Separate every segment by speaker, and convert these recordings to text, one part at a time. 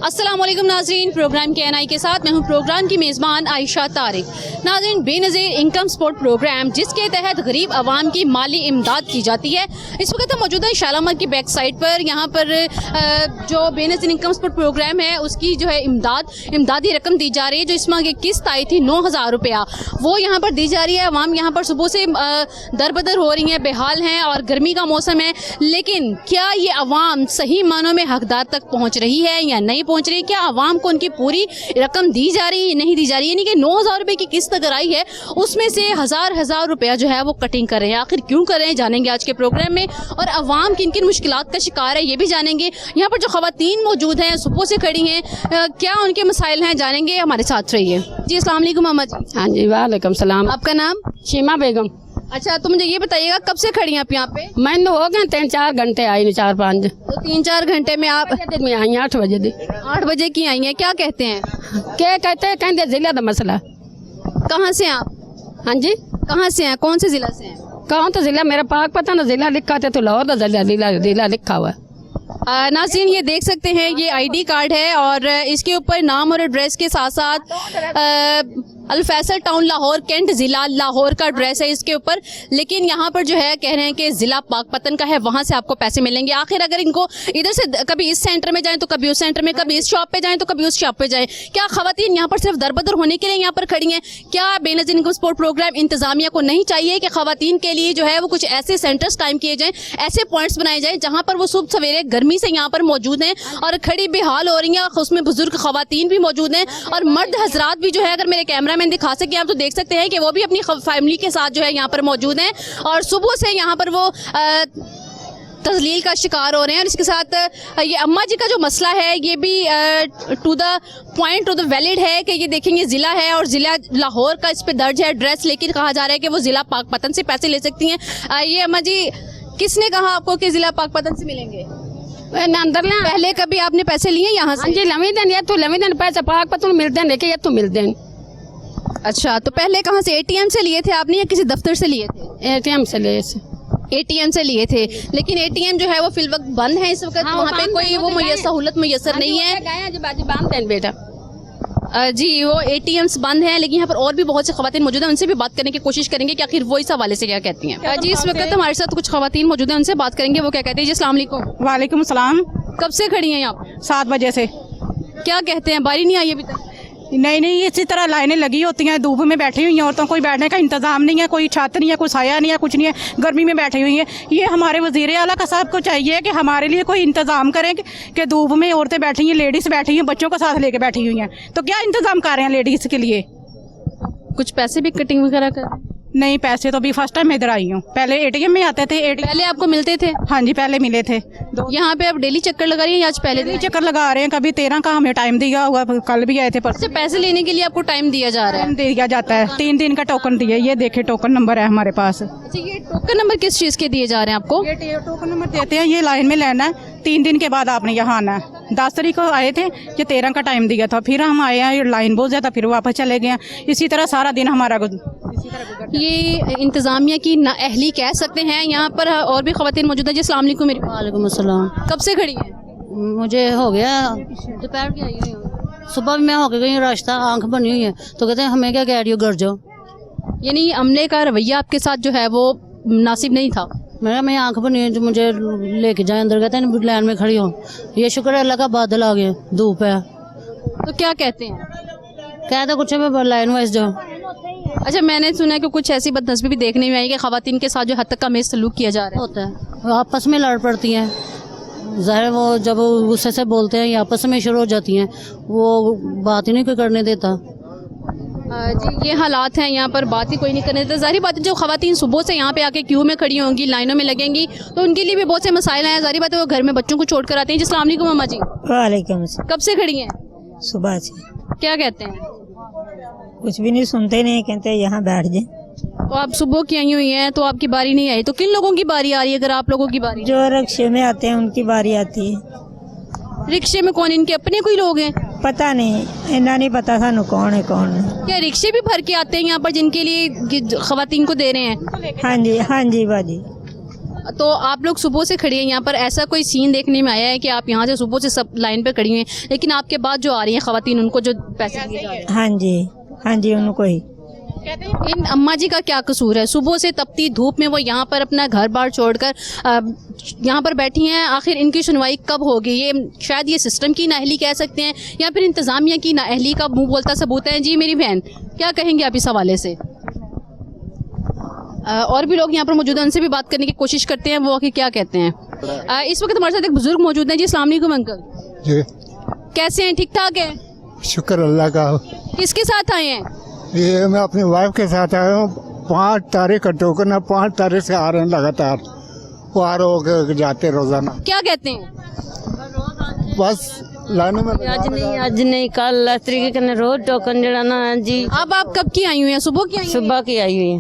Speaker 1: अस्सलामुअलैकुम नाज़रीन, प्रोग्राम के एनआई के साथ मैं हूं प्रोग्राम की मेज़बान आयशा तारिक। नाज़रीन, बेनज़ीर इनकम सपोर्ट प्रोग्राम जिसके तहत गरीब आवाम की माली इमदाद की जाती है। इस वक्त हम मौजूद है शालामार की बैक साइड पर। यहाँ पर जो बेनज़ीर इनकम सपोर्ट प्रोग्राम है उसकी जो है इमदादी रकम दी जा रही है। जो इस माह की किस्त आई थी 9,000 रुपया, वो यहाँ पर दी जा रही है। आवाम यहाँ पर सुबह से दरबदर हो रही है, बेहाल हैं और गर्मी का मौसम है। लेकिन क्या ये आवाम सही मानों में हकदार तक पहुँच रही है या नहीं पहुंच रही? क्या आवाम को उनकी पूरी रकम दी जा रही है, नहीं दी जा रही है? यानी कि 9,000 रुपए की किस्त अगर आई है उसमें से हजार रुपया जो है वो कटिंग कर रहे हैं। आखिर क्यों कर रहे हैं, जानेंगे आज के प्रोग्राम में। और आवाम किन किन मुश्किलात का शिकार है ये भी जानेंगे। यहाँ पर जो खवातीन मौजूद हैं, सुबह से खड़ी हैं, क्या उनके मसाइल हैं, जानेंगे। हमारे साथ रहिए जी। अस्सलाम वालेकुम मामा जी।
Speaker 2: हाँ जी, वालेकुम सलाम।
Speaker 1: आपका नाम?
Speaker 2: शीमा बेगम।
Speaker 1: अच्छा, तो मुझे ये बताइएगा कब से खड़ी हैं आप यहाँ पे?
Speaker 2: मैंने हो गए 3-4 घंटे आई नहीं, 4-5।
Speaker 1: तो 3-4 घंटे में आप
Speaker 2: में आई 8 बजे दी।
Speaker 1: 8 बजे की आई हैं। क्या कहते हैं?
Speaker 2: क्या कहते हैं? कहते जिला का मसला।
Speaker 1: कहाँ से हैं आप?
Speaker 2: हाँ जी,
Speaker 1: कहाँ से हैं, कौन से जिला से हैं?
Speaker 2: कौन तो जिला मेरा पाक पता ना, जिला लिखा था तो लाहौर का जिला लिखा हुआ।
Speaker 1: नाज़रीन, ये देख सकते हैं, ये आईडी कार्ड है और इसके ऊपर नाम और एड्रेस के साथ साथ अल फैसल टाउन लाहौर, कैंट ज़िला लाहौर का एड्रेस है इसके ऊपर। लेकिन यहाँ पर जो है कह रहे हैं कि ज़िला पाकपतन का है, वहाँ से आपको पैसे मिलेंगे। आखिर अगर इनको इधर से कभी इस सेंटर में जाएं तो कभी उस सेंटर में, कभी इस शॉप पे जाएं तो कभी उस शॉप पे जाएं, क्या खवातीन यहाँ पर सिर्फ दरबदर होने के लिए यहाँ पर खड़ी हैं? क्या बेनज़ीर इनकम सपोर्ट प्रोग्राम इंतजामिया को नहीं चाहिए कि खवातीन के लिए जो है वो कुछ ऐसे सेंटर्स टाइम किए जाएँ, ऐसे पॉइंट्स बनाए जाएँ जहाँ पर वो सुबह सवेरे गर्मी से यहाँ पर मौजूद हैं और खड़ी बेहाल हो रही हैं? उसमें बुजुर्ग खवातीन भी मौजूद हैं और मर्द हजरात भी जो है, अगर मेरे कैमरा मैन दिखा सके आप तो देख सकते हैं कि वो भी अपनी फैमिली के साथ जो है यहाँ पर मौजूद हैं और सुबह से यहाँ पर वो तजलील का शिकार हो रहे हैं। और इसके साथ ये अम्मा जी का जो मसला है ये भी टू द वैलिड है कि ये देखेंगे ज़िला है और ज़िला लाहौर का इस पे दर्ज है एड्रेस, लेकिन कहा जा रहा है कि वो ज़िला पाकपतन से पैसे ले सकती हैं। ये अम्मा जी, किसने कहा आपको कि ज़िला पाकपतन से मिलेंगे?
Speaker 2: अंदर ले
Speaker 1: पहले कभी आपने पैसे लिए यहाँ से?
Speaker 2: हाँ जी, लमी दिन पैसे पाकपतन मिलते हैं, लेकिन ये तो मिलते हैं।
Speaker 1: अच्छा, तो पहले कहाँ से, एटीएम से लिए थे आपने या किसी दफ्तर से लिए थे?
Speaker 2: एटीएम से लिए।
Speaker 1: एटीएम से लिए थे, लेकिन एटीएम जो है वो फिल वक्त बंद है इस वक्त।
Speaker 2: हाँ,
Speaker 1: वहाँ पे कोई वो सहूलत मुयसर नहीं है
Speaker 2: बेटा
Speaker 1: जी। वो एटीएम्स बंद हैं, लेकिन यहाँ पर और भी बहुत से खवातीन मौजूद हैं, उनसे भी बात करने की कोशिश करेंगे कि आखिर वो इस हवाले से क्या कहती हैं। जी, इस वक्त हमारे साथ कुछ खवातीन मौजूद हैं, उनसे बात करेंगे वो क्या कहते हैं। जी, अस्सलाम वालेकुम।
Speaker 3: वालेकुम सलाम।
Speaker 1: कब से खड़ी हैं यहाँ पर?
Speaker 3: 7 बजे से।
Speaker 1: क्या कहते हैं, बारी नहीं आई अभी तक?
Speaker 3: नहीं, इसी तरह लाइनें लगी होती हैं, धूप में बैठी हुई हैं औरतों, कोई बैठने का इंतजाम नहीं है, कोई छत नहीं है, कोई साया नहीं है, कुछ नहीं है, गर्मी में बैठी हुई हैं। ये हमारे वज़ीर आला का साहब को चाहिए कि हमारे लिए कोई इंतजाम करें कि धूप में औरतें बैठी हैं, लेडीज़ बैठी हैं, बच्चों को साथ लेके बैठी हुई हैं, तो क्या इंतजाम कर रहे हैं लेडीज़ के लिए?
Speaker 1: कुछ पैसे भी कटिंग वगैरह कर?
Speaker 3: नहीं, पैसे तो अभी फर्स्ट टाइम इधर आई हूँ। पहले एटीएम में आते थे।
Speaker 1: पहले आपको मिलते थे?
Speaker 3: हाँ जी, पहले मिले थे।
Speaker 1: यहाँ पे आप डेली चक्कर लगा रही हैं या आज पहले
Speaker 3: डेली चक्कर लगा रहे हैं। कभी 13 का हमें टाइम दिया हुआ, कल भी आए थे। पर
Speaker 1: पैसे लेने के लिए आपको टाइम दिया जा रहा है?
Speaker 3: दिया जाता है, 3 दिन का टोकन दिए। ये देखे टोकन नंबर है हमारे पास।
Speaker 1: अच्छा, ये टोकन नंबर किस चीज़ के दिए जा रहे हैं आपको?
Speaker 3: ये टोकन नंबर देते हैं, ये लाइन में लेना है, 3 दिन के बाद आपने यहाँ आना है। 10 तारीख को आए थे, ये 13 का टाइम दिया था, फिर हम आए हैं, लाइन बहुत ज़्यादा, फिर वापस चले गए। इसी तरह सारा दिन हमारा
Speaker 1: ये इंतज़ामिया की नाअहली कह सकते हैं। यहाँ पर और भी खवातीन मौजूद है। जी, अस्सलाम वालेकुम।
Speaker 4: वालेकुम अस्सलाम।
Speaker 1: कब से खड़ी हैं?
Speaker 4: मुझे हो गया दोपहर की आई हुई हूँ, सुबह भी मैं होके गई, रास्ता आंख बनी हुई है, तो कहते हैं हमें क्या कह रही हो, घर जाओ।
Speaker 1: यानी अमले का रवैया आपके साथ जो है वो मुनासिब नहीं था?
Speaker 4: मैं आंख बनी जो मुझे लेके जाए अंदर, कहते हैं लाइन में खड़ी हो। ये शुक्र है अल्लाह का, बादल आ गए, धूप है।
Speaker 1: तो क्या कहते हैं?
Speaker 4: कहते कुछ है, लाइन वाइज जाओ।
Speaker 1: अच्छा, मैंने सुना है कि कुछ ऐसी बदनस्बी भी देखने में आई कि खवातीन के साथ जो हद तक का मेज सलूक किया जा रहा है।
Speaker 4: होता है, वो आपस में लड़ पड़ती हैं। ज़ाहिर वो जब गुस्से से बोलते हैं, ये आपस में शुरू हो जाती हैं, वो बात ही नहीं कोई करने देता।
Speaker 1: जी, ये हालात हैं, यहाँ पर बात ही कोई नहीं करने देता। ज़ाहिर बात है, जो खवातीन सुबह से यहाँ पे आके क्यू में खड़ी होंगी, लाइनों में लगेंगी, तो उनके लिए भी बहुत से मसाइल हैं। ज़ाहिर बात है, वो घर में बच्चों को छोड़ कर आते हैं। जी, अस्सलाम वालेकुम मामा जी।
Speaker 5: वालेकुम।
Speaker 1: कब से खड़ी हैं?
Speaker 5: सुबह से।
Speaker 1: क्या कहते हैं?
Speaker 5: कुछ भी नहीं, सुनते नहीं, कहते यहाँ बैठ जाए।
Speaker 1: तो आप सुबह की आई हुई हैं, तो आपकी बारी नहीं आई, तो किन लोगों की बारी आ रही है? अगर आप लोगों की बारी,
Speaker 5: जो रिक्शे में आते हैं उनकी बारी आती है।
Speaker 1: रिक्शे में कौन, इनके अपने कोई लोग हैं?
Speaker 5: पता नहीं, इन्ना नहीं पता सानू कौन है कौन नहीं।
Speaker 1: क्या रिक्शे भी भर के आते हैं यहाँ पर जिनके लिए खवातीन को दे रहे हैं?
Speaker 5: हाँ जी बाजी।
Speaker 1: तो आप लोग सुबह से खड़ी हैं यहाँ पर, ऐसा कोई सीन देखने में आया है कि आप यहाँ से सुबह से सब लाइन पे खड़ी हुई हैं, लेकिन आपके बाद जो आ रही हैं खवातीन उनको जो पैसे दिए जा रहे हैं?
Speaker 5: हाँ जी उनको ही।
Speaker 1: इन अम्मा जी का क्या कसूर है? सुबह से तपती धूप में वो यहाँ पर अपना घर बार छोड़कर यहाँ पर बैठी हैं। आखिर इनकी सुनवाई कब होगी? ये शायद ये सिस्टम की नाअहली कह सकते हैं या फिर इंतजामिया की नाअहली का मुंह बोलता सबूत है। जी मेरी बहन, क्या कहेंगे आप इस हवाले से? और भी लोग यहाँ पर मौजूद हैं, उनसे भी बात करने की कोशिश करते हैं, वो आखिर क्या कहते हैं। इस वक्त हमारे साथ एक बुजुर्ग मौजूद हैं। जी अस्सलाम वालेकुम अंकल,
Speaker 6: जी
Speaker 1: कैसे हैं? ठीक ठाक हैं?
Speaker 6: शुक्र अल्लाह का।
Speaker 1: किसके साथ आए हैं?
Speaker 6: ये मैं अपनी वाइफ के साथ आया हूँ। 5 तारीख का टोकन है, 5 तारीख से आ रहे हैं लगातार, वो आ रहे जाते रोजाना।
Speaker 1: क्या कहते हैं?
Speaker 6: बस लाने में
Speaker 2: आज नहीं कल इस तरीके का रोज टोकन जड़ा ना जी।
Speaker 1: अब आप कब की आई हुई हैं? सुबह की आई हुई हैं?
Speaker 2: सुबह की आई हुई है।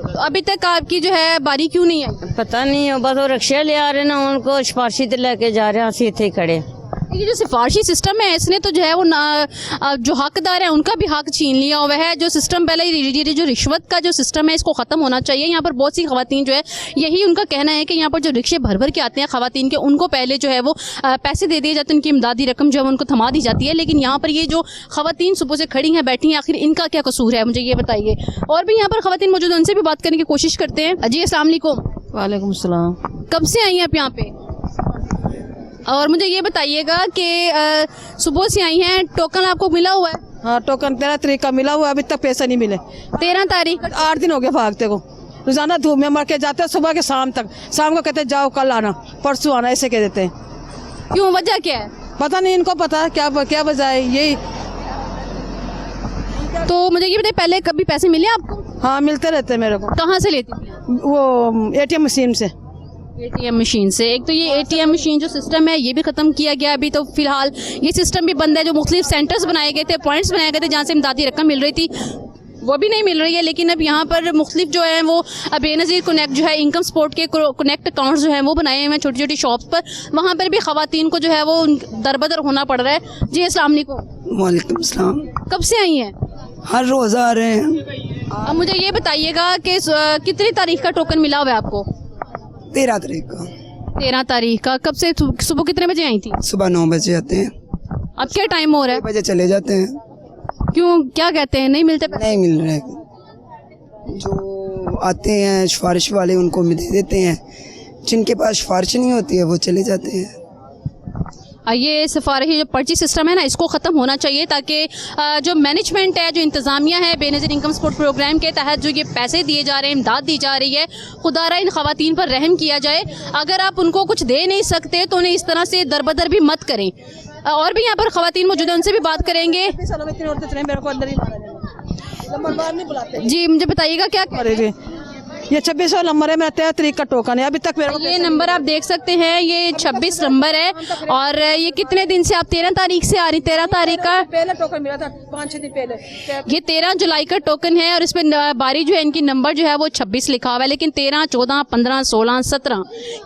Speaker 1: तो अभी तक आपकी जो है बारी क्यों नहीं आई?
Speaker 2: पता नहीं है, बस वो रिक्शा ले आ रहे ना, उनको सिफारशी ते लेके जा रहे हैं, ਅਸੀਂ ਇੱਥੇ खड़े।
Speaker 1: ये जो सिफारशी सिस्टम है इसने तो जो है वो जो हकदार है उनका भी हक छीन लिया हुआ है। जो सिस्टम पहले ये जो रिश्वत का जो सिस्टम है इसको ख़त्म होना चाहिए। यहाँ पर बहुत सी खवातीन जो है यही उनका कहना है कि यहाँ पर जो रिक्शे भर भर के आते हैं खवातीन के, उनको पहले जो है वो पैसे दे दिए जाते हैं, उनकी इमदादी रकम जो है उनको थमा दी जाती है। लेकिन यहाँ पर ये जो खवातीन सुबह से खड़ी हैं बैठी हैं, आखिर इनका क्या कसूर है, मुझे ये बताइए। और भी यहाँ पर खवातीन मौजूद हैं, उनसे भी बात करने की कोशिश करते हैं। जी अस्सलाम वालेकुम।
Speaker 2: वालेकुम सलाम।
Speaker 1: कब से आई हैं आप यहाँ पे? और मुझे ये बताइएगा कि सुबह से आई हैं, टोकन आपको मिला हुआ है?
Speaker 7: हाँ टोकन 13 तारीख का मिला हुआ है, अभी तक पैसे नहीं मिले।
Speaker 1: 13 तारीख?
Speaker 7: 8 दिन हो गए भागते को, रोजाना धूप में मर के जाते हैं सुबह के शाम तक। शाम को कहते हैं जाओ कल आना, परसों आना, ऐसे कह देते हैं।
Speaker 1: क्यों, वजह क्या है?
Speaker 7: पता नहीं, इनको पता है क्या वजह है यही।
Speaker 1: तो मुझे ये बताइए, पहले कभी पैसे मिले आपको?
Speaker 7: हाँ मिलते रहते हैं मेरे को।
Speaker 1: कहाँ से लेती थी?
Speaker 7: वो ATM मशीन से।
Speaker 1: एटीएम मशीन से। एक तो ये एटीएम मशीन जो सिस्टम है ये भी ख़त्म किया गया अभी, तो फिलहाल ये सिस्टम भी बंद है। जो मुख्तलिफ सेंटर्स बनाए गए थे, पॉइंट्स बनाए गए थे जहाँ से इमदादी रकम मिल रही थी, वो भी नहीं मिल रही है। लेकिन अब यहाँ पर मुख्तलिफ जो है वो बेनज़ीर कनेक्ट जो है इनकम सपोर्ट के कनेक्ट अकाउंट्स जो है वो बनाए हुए हैं छोटी छोटी शॉप्स पर। वहाँ पर भी ख़वातीन को जो है वो दरबदर होना पड़ रहा है। जी अस्सलाम वालेकुम।
Speaker 8: वालेकुम सलाम।
Speaker 1: कब से आई हैं?
Speaker 8: हर रोज़ आ रहे हैं।
Speaker 1: अब मुझे ये बताइएगा कि कितनी तारीख का टोकन मिला हुआ है आपको?
Speaker 8: 13 तारीख का।
Speaker 1: 13 तारीख का। कब से? सुबह कितने बजे आई थी?
Speaker 8: सुबह 9 बजे आते हैं।
Speaker 1: अब क्या टाइम हो रहा है?
Speaker 8: 6 बजे चले जाते हैं।
Speaker 1: क्यों, क्या कहते हैं, नहीं मिलते पैसे?
Speaker 8: नहीं मिल रहे, जो आते हैं सिफारिश वाले उनको दे देते हैं, जिनके पास सिफारिश नहीं होती है वो चले जाते हैं।
Speaker 1: ये सिफारिशी जो पर्ची सिस्टम है ना, इसको ख़त्म होना चाहिए ताकि जो मैनेजमेंट है, जो इंतज़ामिया है बेनज़ीर इनकम सपोर्ट प्रोग्राम के तहत जो ये पैसे दिए जा रहे हैं, इमदाद दी जा रही है, खुदारा इन ख़वातीन पर रहम किया जाए। अगर आप उनको कुछ दे नहीं सकते तो उन्हें इस तरह से दरबदर भी मत करें। और भी यहाँ पर ख़वातीन मौजूद हैं, उनसे भी बात करेंगे। जी मुझे बताइएगा क्या
Speaker 7: अरे ये 26वां नंबर है, मेरा 13 तारीख का टोकन है, अभी तक मेरे को
Speaker 1: ये नंबर आप देख सकते हैं, ये 26 नंबर है। और ये कितने दिन से आप 13 तारीख से आ रही? 13 तारीख का
Speaker 7: पहले टोकन मिला था 5-6 दिन पहले।
Speaker 1: ये 13 जुलाई का टोकन है और इस पर बारी जो है इनकी नंबर जो है वो 26 लिखा हुआ है। लेकिन 13, 14, 15, 16, 17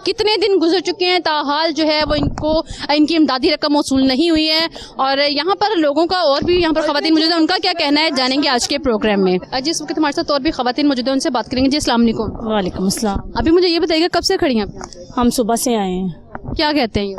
Speaker 1: कितने दिन गुजर चुके हैं, ताहाल जो है वो इनको इनकी इमदादी रकम वसूल नहीं हुई है। और यहाँ पर लोगों का और भी यहाँ पर खवातीन मौजूद है, उनका क्या कहना है जानेंगे आज के प्रोग्राम में। जिस वक्त हमारे साथ और भी खवातीन मौजूद है, उनसे बात करेंगे। जी अस्सलाम वालेकुम।
Speaker 2: वालेकुम अस्सलाम।
Speaker 1: अभी मुझे ये बताइएगा कब से खड़ी हैं आप?
Speaker 2: हम सुबह से आए हैं।
Speaker 1: क्या कहते हैं ये?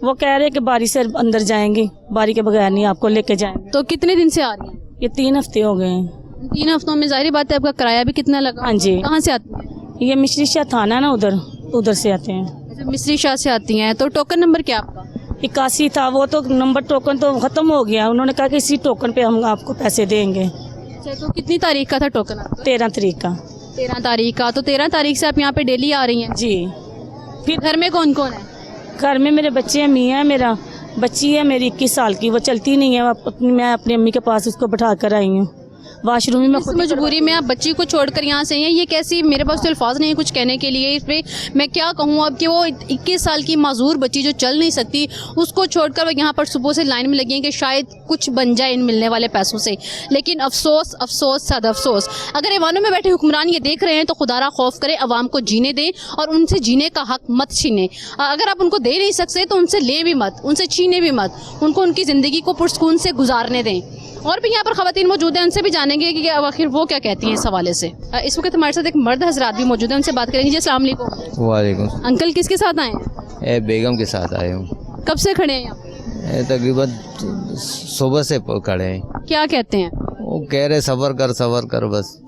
Speaker 2: वो कह रहे हैं कि बारी से अंदर जाएंगे, बारी के बगैर नहीं आपको लेके जाएंगे।
Speaker 1: तो कितने दिन से आ रही हैं?
Speaker 2: ये 3 हफ्ते हो गए हैं।
Speaker 1: 3 हफ्तों में जाहिर बात है आपका किराया भी कितना लगा?
Speaker 2: हाँ जी।
Speaker 1: कहाँ से आती हैं?
Speaker 2: ये मिश्री शाह थाना ना, उधर से आते हैं।
Speaker 1: मिस्री शाह से आती हैं। तो टोकन नंबर क्या आपका?
Speaker 2: 81 था, वो तो नंबर टोकन तो खत्म हो गया। उन्होंने कहा कि इसी टोकन पे हम आपको पैसे देंगे।
Speaker 1: तो कितनी तारीख का था टोकन आपका?
Speaker 2: 13 तारीख का।
Speaker 1: 13 तारीख का। तो 13 तारीख से आप यहाँ पे डेली आ रही हैं?
Speaker 2: जी।
Speaker 1: फिर घर में कौन कौन है?
Speaker 2: घर में मेरे बच्चे हैं, मियाँ है मेरा, बच्ची है मेरी 21 साल की, वो चलती नहीं है। मैं अपनी अम्मी के पास उसको बैठा कर आई हूँ। वाशरूम में
Speaker 1: इस मजबूरी में आप बच्ची को छोड़कर यहाँ से हैं, ये कैसी? मेरे पास तो अल्फाज नहीं है कुछ कहने के लिए इस पर। मैं क्या कहूँ अब कि वो 21 साल की माजूर बच्ची जो चल नहीं सकती, उसको छोड़कर वो यहाँ पर सुबह से लाइन में लगी हैं कि शायद कुछ बन जाए इन मिलने वाले पैसों से। लेकिन अफसोस अफसोस सद अफसोस, अगर ऐवानों में बैठे हुक्मरान ये देख रहे हैं तो खुदारा खौफ करें, अवाम को जीने दें और उनसे जीने का हक मत छीनें। अगर आप उनको दे नहीं सकते तो उनसे ले भी मत, उनसे छीने भी मत, उनको उनकी ज़िंदगी को पुरसकून से गुजारने दें। और भी यहाँ पर खवातीन मौजूद हैं, उनसे भी जानेंगे कि अब आखिर वो क्या कहती हैं इस हवाले से। इस वक्त हमारे साथ एक मर्द हजरात भी मौजूद हैं, उनसे बात करेंगे। जी अस्सलाम वालेकुम।
Speaker 9: वालेकुम।
Speaker 1: अंकल किसके साथ आए हैं?
Speaker 9: बेगम के साथ आए हूँ।
Speaker 1: कब से खड़े हैं यहाँ पे?
Speaker 9: तकरीबन सुबह से खड़े हैं।
Speaker 1: क्या कहते हैं?
Speaker 9: वो कह रहे सबर कर बस।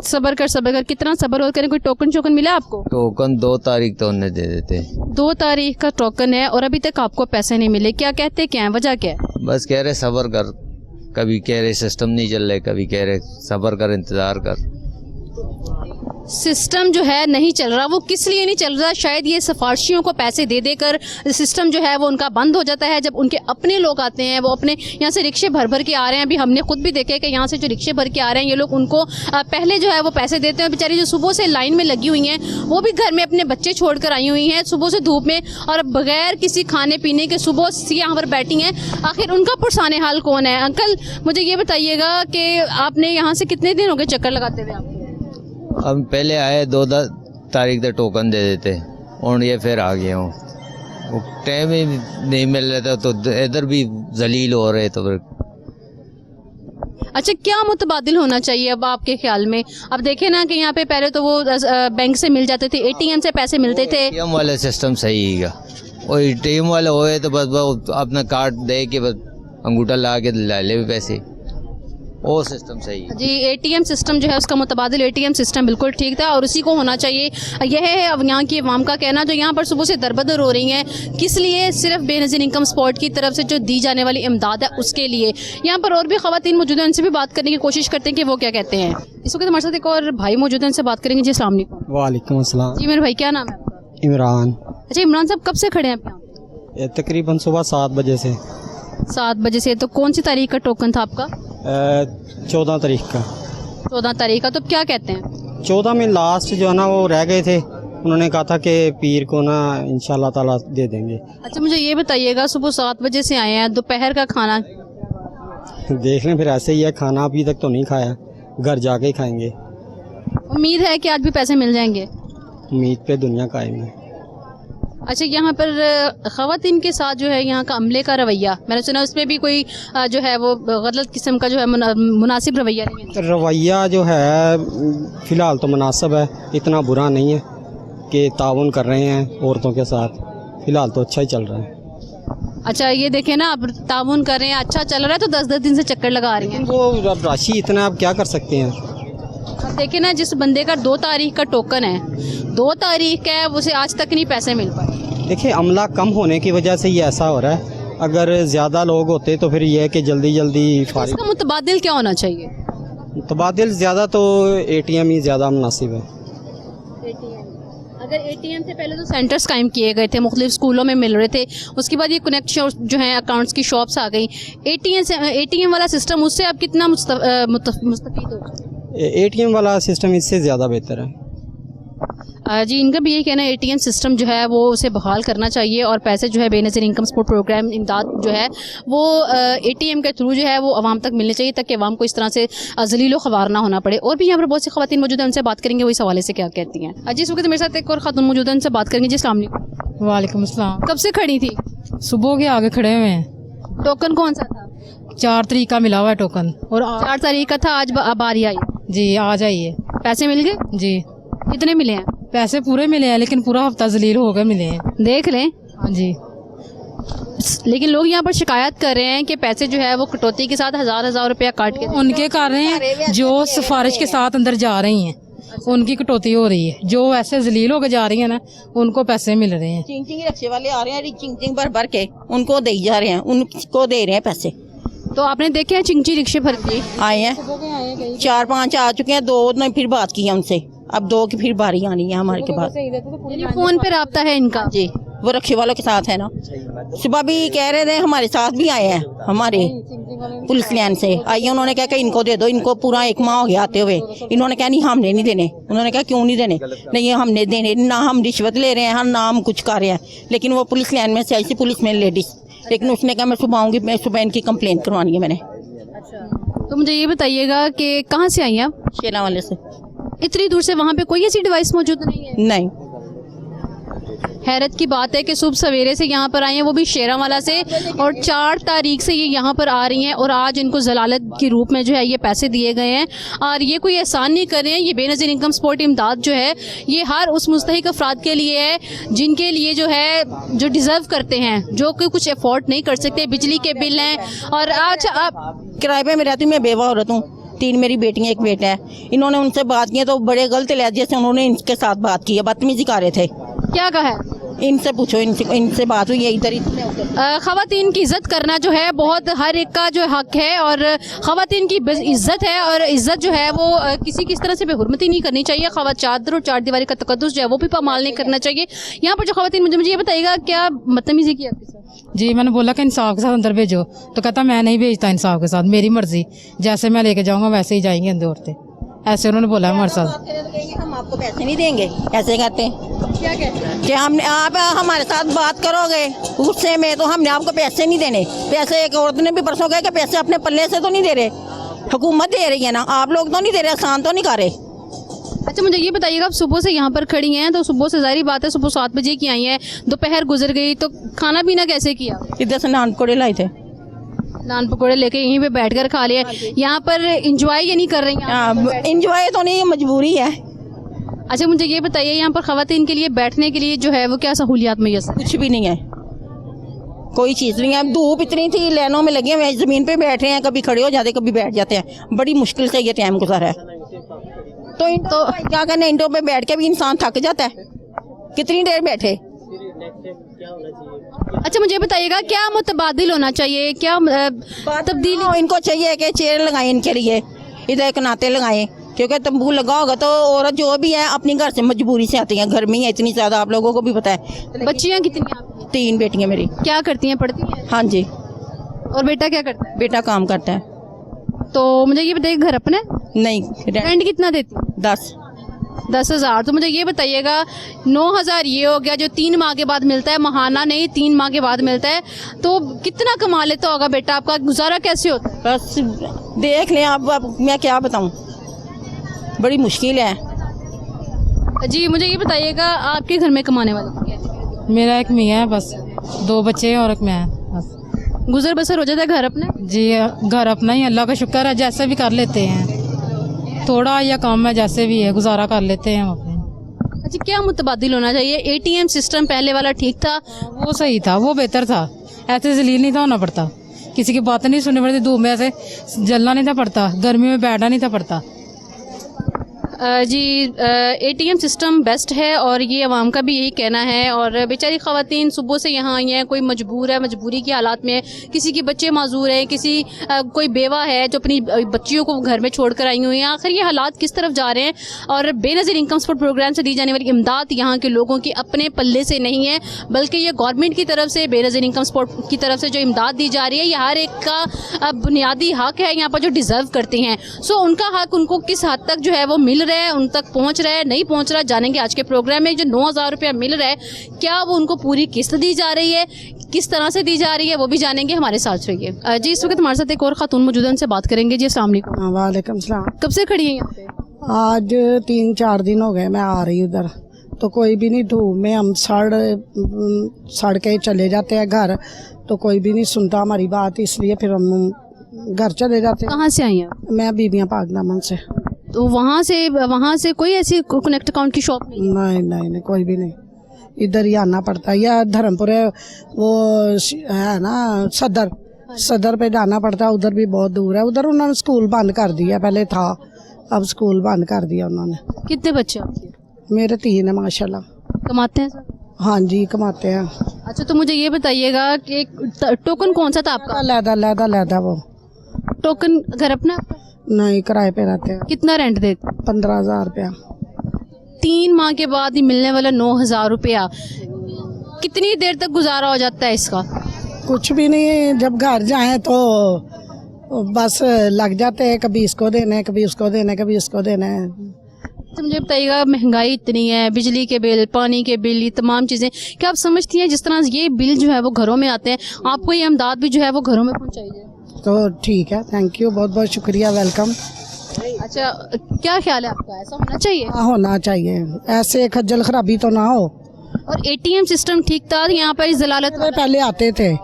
Speaker 1: सबर कर। कितना सबर और करें? कोई टोकन शोकन मिला आपको?
Speaker 9: टोकन 2 तारीख तो उन्हें दे देते।
Speaker 1: 2 तारीख का टोकन है और अभी तक आपको पैसे नहीं मिले। क्या कहते, क्या है वजह क्या है?
Speaker 9: बस कह रहे सबर कर, कभी कह रहे सिस्टम नहीं चल रहे, कभी कह रहे सबर कर, इंतज़ार कर।
Speaker 1: सिस्टम जो है नहीं चल रहा, वो किस लिए नहीं चल रहा? शायद ये सिफारशियों को पैसे दे देकर सिस्टम जो है वो उनका बंद हो जाता है। जब उनके अपने लोग आते हैं, वो अपने यहाँ से रिक्शे भर के आ रहे हैं। अभी हमने खुद भी देखे कि यहाँ से जो रिक्शे भर के आ रहे हैं ये लोग, उनको पहले जो है वो पैसे देते हैं। बेचारी जो सुबह से लाइन में लगी हुई हैं, वो भी घर में अपने बच्चे छोड़ कर आई हुई हैं सुबह से धूप में, और बगैर किसी खाने पीने के सुबह से यहाँ पर बैठी हैं। आखिर उनका पुरसाने हाल कौन है? अंकल मुझे ये बताइएगा कि आपने यहाँ से कितने दिन हो गए चक्कर लगाते हुए? आप
Speaker 9: अब पहले आए 2 तारीख तक टोकन दे देते और ये फिर आ गया हूँ। वो टाइम ही नहीं मिल रहा था, तो इधर भी जलील हो रहे। तो फिर
Speaker 1: अच्छा, क्या मुतबादिल होना चाहिए अब आपके ख्याल में? अब देखें ना कि यहाँ पे पहले तो वो बैंक से मिल जाते थे, ATM से पैसे मिलते थे।
Speaker 9: ATM वाला सिस्टम सही है। और ATM वाले होए तो बस अपना कार्ड दे के बस अंगूठा ला के ला ले पैसे, वो सिस्टम सही है
Speaker 1: जी। ATM सिस्टम जो है उसका मुतबादिल ATM सिस्टम बिल्कुल ठीक था और उसी को होना चाहिए। यह है अब यहाँ की अवाम का कहना, जो यहाँ पर सुबह से दरबदर हो रही हैं। किस लिए? सिर्फ बेनज़ीर इनकम सपोर्ट की तरफ से जो दी जाने वाली इमदाद है उसके लिए। यहाँ पर और भी ख़वातीन मौजूद हैं, उनसे भी बात करने की कोशिश करते हैं कि वो क्या कहते हैं। इस वक्त हमारे साथ एक और भाई मौजूद हैं, उनसे बात करेंगे। जी अस्सलाम वालेकुम।
Speaker 10: वालेकुम अस्सलाम।
Speaker 1: जी मेरे भाई, क्या नाम है आपका?
Speaker 10: इमरान।
Speaker 1: अच्छा इमरान साहब, कब से खड़े हैं आप यहाँ?
Speaker 10: ये तकरीबन सुबह 7 बजे से।
Speaker 1: 7 बजे से। तो कौन सी तारीख का टोकन था आपका?
Speaker 10: 14 तारीख का।
Speaker 1: 14 तारीख का। तो क्या कहते हैं?
Speaker 10: 14 में लास्ट जो है ना वो रह गए थे, उन्होंने कहा था कि पीर को ना इंशाल्लाह ताला दे देंगे।
Speaker 1: अच्छा मुझे ये बताइएगा, सुबह 7 बजे से आए हैं, दोपहर का खाना?
Speaker 10: देख लें, फिर ऐसे ही है, खाना अभी तक तो नहीं खाया, घर जाके ही खाएंगे।
Speaker 1: उम्मीद है कि आज भी पैसे मिल जाएंगे?
Speaker 10: उम्मीद पे दुनिया कायम है।
Speaker 1: अच्छा, यहाँ पर ख़वातीन के साथ जो है यहाँ का अमले का रवैया, मैंने सुना उसमें भी कोई जो है वो गलत किस्म का जो है मुनासिब रवैया नहीं है।
Speaker 10: रवैया जो है फ़िलहाल तो मुनासिब है, इतना बुरा नहीं है कि ताउन कर रहे हैं औरतों के साथ, फ़िलहाल तो अच्छा ही चल रहा है।
Speaker 1: अच्छा ये देखें ना, अब ताउन कर रहे हैं, अच्छा चल रहा है, तो 10-10 दिन से चक्कर लगा रही हैं।
Speaker 10: वो राशि इतना आप क्या कर सकते हैं?
Speaker 1: अब देखें ना, जिस बंदे का 2 तारीख का टोकन है, 2 तारीख का है, उसे आज तक नहीं पैसे मिल पाए।
Speaker 10: देखिए, अमला कम होने की वजह से ये ऐसा हो रहा है। अगर ज़्यादा लोग होते तो फिर ये है कि जल्दी
Speaker 1: इसका मुतबादिल क्या होना चाहिए?
Speaker 10: तबादिल ज़्यादा तो ATM ही ज़्यादा मुनासिब है।
Speaker 1: अगर ATM से पहले तो सेंटर्स कायम किए गए थे, मुख्तलिफ स्कूलों में मिल रहे थे, उसके बाद ये कनेक्शन जो है अकाउंट्स की शॉप्स आ गई। ATM वाला सिस्टम, उससे आप कितना मुस्तफीद हो?
Speaker 10: ATM वाला सिस्टम इससे ज़्यादा बेहतर है।
Speaker 1: जी इनका भी यही कहना है, ATM सिस्टम जो है वो उसे बहाल करना चाहिए और पैसे जो है बेनज़ीर इनकम सपोर्ट प्रोग्राम इमदाद जो है वो ATM के थ्रू जो है वो आवाम तक मिलने चाहिए, ताकि आवाम को इस तरह से ज़लीलो ख़वार ना होना पड़े। और भी यहाँ पर बहुत सी ख़वातीन मौजूद हैं, उनसे बात करेंगे वो इस हवाले से क्या कहती हैं। जी इस वक्त मेरे साथ एक और खातून मौजूद है, उनसे बात करेंगे। जी अस्सलाम वालेकुम।
Speaker 11: वालेकुम अस्सलाम।
Speaker 1: कब से खड़ी थी?
Speaker 11: सुबह के आगे खड़े हुए हैं।
Speaker 1: टोकन कौन सा था?
Speaker 11: 4 तारीख का मिला हुआ है टोकन। और
Speaker 1: 4 तारीख का था, आज बारी आई?
Speaker 11: जी आ जाइए।
Speaker 1: पैसे मिल गए?
Speaker 11: जी।
Speaker 1: कितने मिले हैं?
Speaker 11: पैसे पूरे मिले हैं, लेकिन पूरा हफ्ता जलील हो गए मिले हैं।
Speaker 1: देख लें।
Speaker 11: हाँ जी।
Speaker 1: लेकिन लोग यहाँ पर शिकायत कर रहे हैं कि पैसे जो है वो कटौती के साथ 1000 रुपया काट के
Speaker 11: उनके कर रहे हैं जो सिफारिश के साथ अंदर जा रही हैं, उनकी कटौती हो रही है। जो ऐसे जलील होकर जा रही है ना, उनको पैसे मिल रहे हैं।
Speaker 12: चिंग रिक्शे वाले आ रहे हैं, चिंग भर के उनको दे जा रहे हैं, उनको दे रहे हैं पैसे।
Speaker 1: तो आपने देखे हैं चिंची रिक्शे भर के
Speaker 12: आए हैं, 4-5 आ चुके हैं, 2 ने फिर बात की है उनसे, अब 2 की फिर बारी आनी है हमारे के पास।
Speaker 1: फोन पे राब्ता है इनका?
Speaker 12: जी, वो रक्षे वालों के साथ है ना। सुबह भी कह रहे थे, हमारे साथ भी आए हैं, हमारे पुलिस लाइन से आइए, उन्होंने कहा कि इनको दे दो, इनको पूरा 1 माह हो गया आते हुए। इन्होंने कहा नहीं हमने नहीं देने। उन्होंने कहा क्यों नहीं देने? नहीं हमने देने, ना हम रिश्वत ले रहे हैं, ना हम कुछ कर रहे हैं। लेकिन वो पुलिस लाइन में से आई थी, पुलिस में लेडीज, लेकिन उसने कहा मैं सुबह आऊँगी, मैं सुबह इनकी कंप्लेंट करवानी है मैंने।
Speaker 1: तो मुझे ये बताइएगा कि कहाँ से आई हैं आप?
Speaker 12: शेला वाले से।
Speaker 1: इतनी दूर से, वहाँ पे कोई ऐसी डिवाइस मौजूद नहीं है?
Speaker 12: नहीं।
Speaker 1: हैरत की बात है कि सुबह सवेरे से यहाँ पर आई हैं, वो भी शेरावाला से, और 4 तारीख से ये यहाँ पर आ रही हैं और आज इनको जलालत के रूप में जो है ये पैसे दिए गए हैं। और ये कोई एहसान नहीं कर रहे हैं, ये बेनज़ीर इनकम सपोर्ट इमदाद जो है ये हर उस मुस्तहिक अफराद के लिए है जिनके लिए जो है जो डिज़र्व करते हैं, जो कि कुछ अफोर्ड नहीं कर सकते। बिजली के बिल हैं और आज आप
Speaker 12: किराए पे मैं रहती हूँ, मैं बेवा औरत हूँ, 3 मेरी बेटियाँ 1 बेटा है। इन्होंने उनसे बात की तो बड़े गलत लहजे से उन्होंने इनके साथ बात की है, बदतमीजी कर रहे थे।
Speaker 1: क्या कहा है?
Speaker 12: इनसे पूछो, इनसे बात हुई है इधर ही।
Speaker 1: ख़वातीन की इज़्ज़त करना जो है बहुत हर एक का जो हक है, और ख़वातीन की इज़्ज़त है, और इज़्ज़त जो है वो किसी किस तरह से बेहुरमती नहीं करनी चाहिए। चादर और 4 दीवारी का तकद्दुस जो है वो भी पामाल नहीं करना चाहिए। यहाँ पर जो ख़वातीन, मुझे ये बताइएगा क्या बदतमीजी की आपके साथ?
Speaker 11: जी मैंने बोला कि इंसाफ के साथ अंदर भेजो, तो कहता मैं नहीं भेजता इंसाफ के साथ, मेरी मर्जी, जैसे मैं लेके जाऊँगा वैसे ही जाएंगे अंदर औरतें, ऐसे उन्होंने बोला हमारे साथ।
Speaker 12: हम आपको पैसे नहीं देंगे, ऐसे कहते हैं। क्या कहते हैं कि हमने आप हमारे साथ बात करोगे गुस्से में तो हमने आपको पैसे नहीं देने। पैसे एक औरत ने भी परसों कहा कि पैसे अपने पल्ले से तो नहीं दे रहे, हुकूमत दे रही है ना, आप लोग तो नहीं दे रहे, आसान तो नहीं कर रहे।
Speaker 1: अच्छा मुझे ये बताइएगा, आप सुबह से यहाँ पर खड़ी हैं, तो सुबह से ज़ाहिर बात है सुबह 7 बजे की आई हैं, दोपहर गुजर गई, तो खाना पीना कैसे किया?
Speaker 12: इधर से नान पकौड़े लाए थे,
Speaker 1: नान पकौड़े लेके यहीं पे बैठकर खा लिया। यहाँ पर इंजॉय ये नहीं कर रही हैं?
Speaker 12: इंजॉय तो नहीं, मजबूरी है।
Speaker 1: अच्छा मुझे ये बताइए, यहाँ पर ख़वातीन के लिए बैठने के लिए जो है वो क्या सहूलियात मैसर?
Speaker 12: कुछ भी नहीं है, कोई चीज़ नहीं है। धूप इतनी थी, लाइनों में लगे हुए, ज़मीन पे बैठे हैं, कभी खड़े हो जाते कभी बैठ जाते हैं, बड़ी मुश्किल से ये टाइम गुजारा है। तो क्या करना, इंटों पे बैठ के भी इंसान थक जाता है, कितनी देर बैठे।
Speaker 1: अच्छा मुझे बताइएगा, क्या मुतबादिल होना चाहिए, क्या तब्दीली
Speaker 12: इनको चाहिए कि चेयर लगाएं इनके लिए, इधर एक नाते लगाएं, क्योंकि तंबू लगा होगा तो औरत जो भी है अपनी घर से मजबूरी से आती है, गर्मी है इतनी ज़्यादा, आप लोगों को भी पता है।
Speaker 1: बच्चियाँ कितनी हैं आपकी?
Speaker 12: 3 बेटियाँ मेरी।
Speaker 1: क्या करती हैं, पढ़ती हैं?
Speaker 12: हाँ जी।
Speaker 1: और बेटा क्या करता है?
Speaker 12: बेटा काम करता है।
Speaker 1: तो मुझे ये बताइए, घर अपने?
Speaker 12: नहीं,
Speaker 1: रेंट कितना देती? 10,000। तो मुझे ये बताइएगा, 9,000 ये हो गया जो 3 माह के बाद मिलता है, महाना नहीं 3 माह के बाद मिलता है, तो कितना कमा लेता होगा बेटा आपका, गुजारा कैसे होता है?
Speaker 12: बस देख लें आप, मैं क्या बताऊं, बड़ी मुश्किल है।
Speaker 1: जी मुझे ये बताइएगा, आपके घर में कमाने वाले कौन है?
Speaker 11: मेरा एक मियाँ है, बस 2 बच्चे हैं और एक मैं, बस
Speaker 1: गुजर बसर हो जाता है घर अपने?
Speaker 11: जी घर अपना ही, अल्लाह का शुक्र है, जैसे भी कर लेते हैं, थोड़ा या कम है, जैसे भी है गुजारा कर लेते हैं हम अपने।
Speaker 1: अच्छा क्या मुतबादिल होना चाहिए? ATM सिस्टम पहले वाला ठीक था?
Speaker 11: वो सही था, वो बेहतर था, ऐसे जलील नहीं था होना पड़ता, किसी की बातें नहीं सुननी पड़ती, धूप में ऐसे जलना नहीं था पड़ता, गर्मी में बैठना नहीं था पड़ता।
Speaker 1: जी ATM सिस्टम बेस्ट है और ये अवाम का भी यही कहना है। और बेचारी ख़वातीन सुबह से यहाँ आई हैं, कोई मजबूर है, मजबूरी की हालात में है, किसी के बच्चे माजूर हैं, किसी कोई बेवा है जो अपनी बच्चियों को घर में छोड़ कर आई हुई हैं। आखिर ये हालात किस तरफ जा रहे हैं? और बेनज़ीर इनकम सपोर्ट प्रोग्राम से दी जाने वाली इमदाद यहाँ के लोगों की अपने पल्ले से नहीं है, बल्कि ये गवर्नमेंट की तरफ से, बेनज़ीर इनकम सपोर्ट की तरफ से जो इमदाद दी जा रही है, ये हर एक का बुनियादी हक है यहाँ पर, जो डिज़र्व करते हैं। सो उनका हक उनको किस हद तक जो है वो मिल रहा है, उन तक पहुंच रहा है, नहीं पहुंच रहा, जानेंगे आज के प्रोग्राम में। जो 9,000 रुपया मिल रहा है, क्या वो उनको पूरी किस्त दी जा रही है, किस तरह से दी जा रही है, वो भी जानेंगे, हमारे साथ रहिए। जी इस वक्त हमारे साथ एक और खातून मौजूद है, उनसे बात करेंगे। जी अस्सलाम वालेकुम।
Speaker 3: वालेकुम सलाम।
Speaker 1: कब से खड़ी है यहाँ पे?
Speaker 3: आज 3-4 दिन हो गए मैं आ रही उधर, तो कोई भी नहीं, धूप में हम सड़ के चले जाते हैं घर, तो कोई भी नहीं सुनता हमारी बात, इसलिए फिर हम घर चले जाते हैं।
Speaker 1: कहाँ से आई हैं?
Speaker 3: मैं बीबियाँ पाक दामन से।
Speaker 1: तो वहाँ से कोई ऐसी कनेक्ट अकाउंट की शॉप नहीं?
Speaker 3: नहीं, कोई भी नहीं, इधर ही आना पड़ता है, या धर्मपुर वो है ना सदर पे जाना पड़ता है, उधर भी बहुत दूर है, उधर उन्होंने स्कूल बंद कर दिया, पहले था, अब स्कूल बंद कर दिया उन्होंने।
Speaker 1: कितने बच्चे आपके?
Speaker 3: मेरे 3 है माशाल्लाह।
Speaker 1: कमाते हैं सर?
Speaker 3: हाँ जी कमाते हैं।
Speaker 1: अच्छा तो मुझे ये बताइएगा कि टोकन कौन सा था आपका?
Speaker 3: लैदा वो
Speaker 1: टोकन घर अपना?
Speaker 3: नहीं, किराए पे रहते हैं।
Speaker 1: कितना रेंट देते?
Speaker 3: 15,000 रुपया।
Speaker 1: 3 माह के बाद ही मिलने वाला 9,000 रुपया, कितनी देर तक गुजारा हो जाता है इसका?
Speaker 3: कुछ भी नहीं, जब घर जाएं तो बस लग जाते हैं, कभी इसको देना है, कभी उसको देना है, कभी उसको देना है।
Speaker 1: तो मुझे बताइएगा, महंगाई इतनी है, बिजली के बिल, पानी के बिल, ये तमाम चीज़ें, क्या आप समझती हैं जिस तरह ये बिल जो है वो घरों में आते हैं, आपको ये इमदाद भी जो है वो घरों में पहुँचाई जाए?
Speaker 3: तो ठीक है, थैंक यू, बहुत बहुत शुक्रिया, वेलकम।
Speaker 1: अच्छा क्या ख्याल है आपका, ऐसा होना चाहिए?
Speaker 3: हाँ होना चाहिए, ऐसे खज्जल खराबी तो ना हो,
Speaker 1: और एटीएम सिस्टम ठीक था यहाँ पर इस जलालत में?
Speaker 3: पहले आते थे,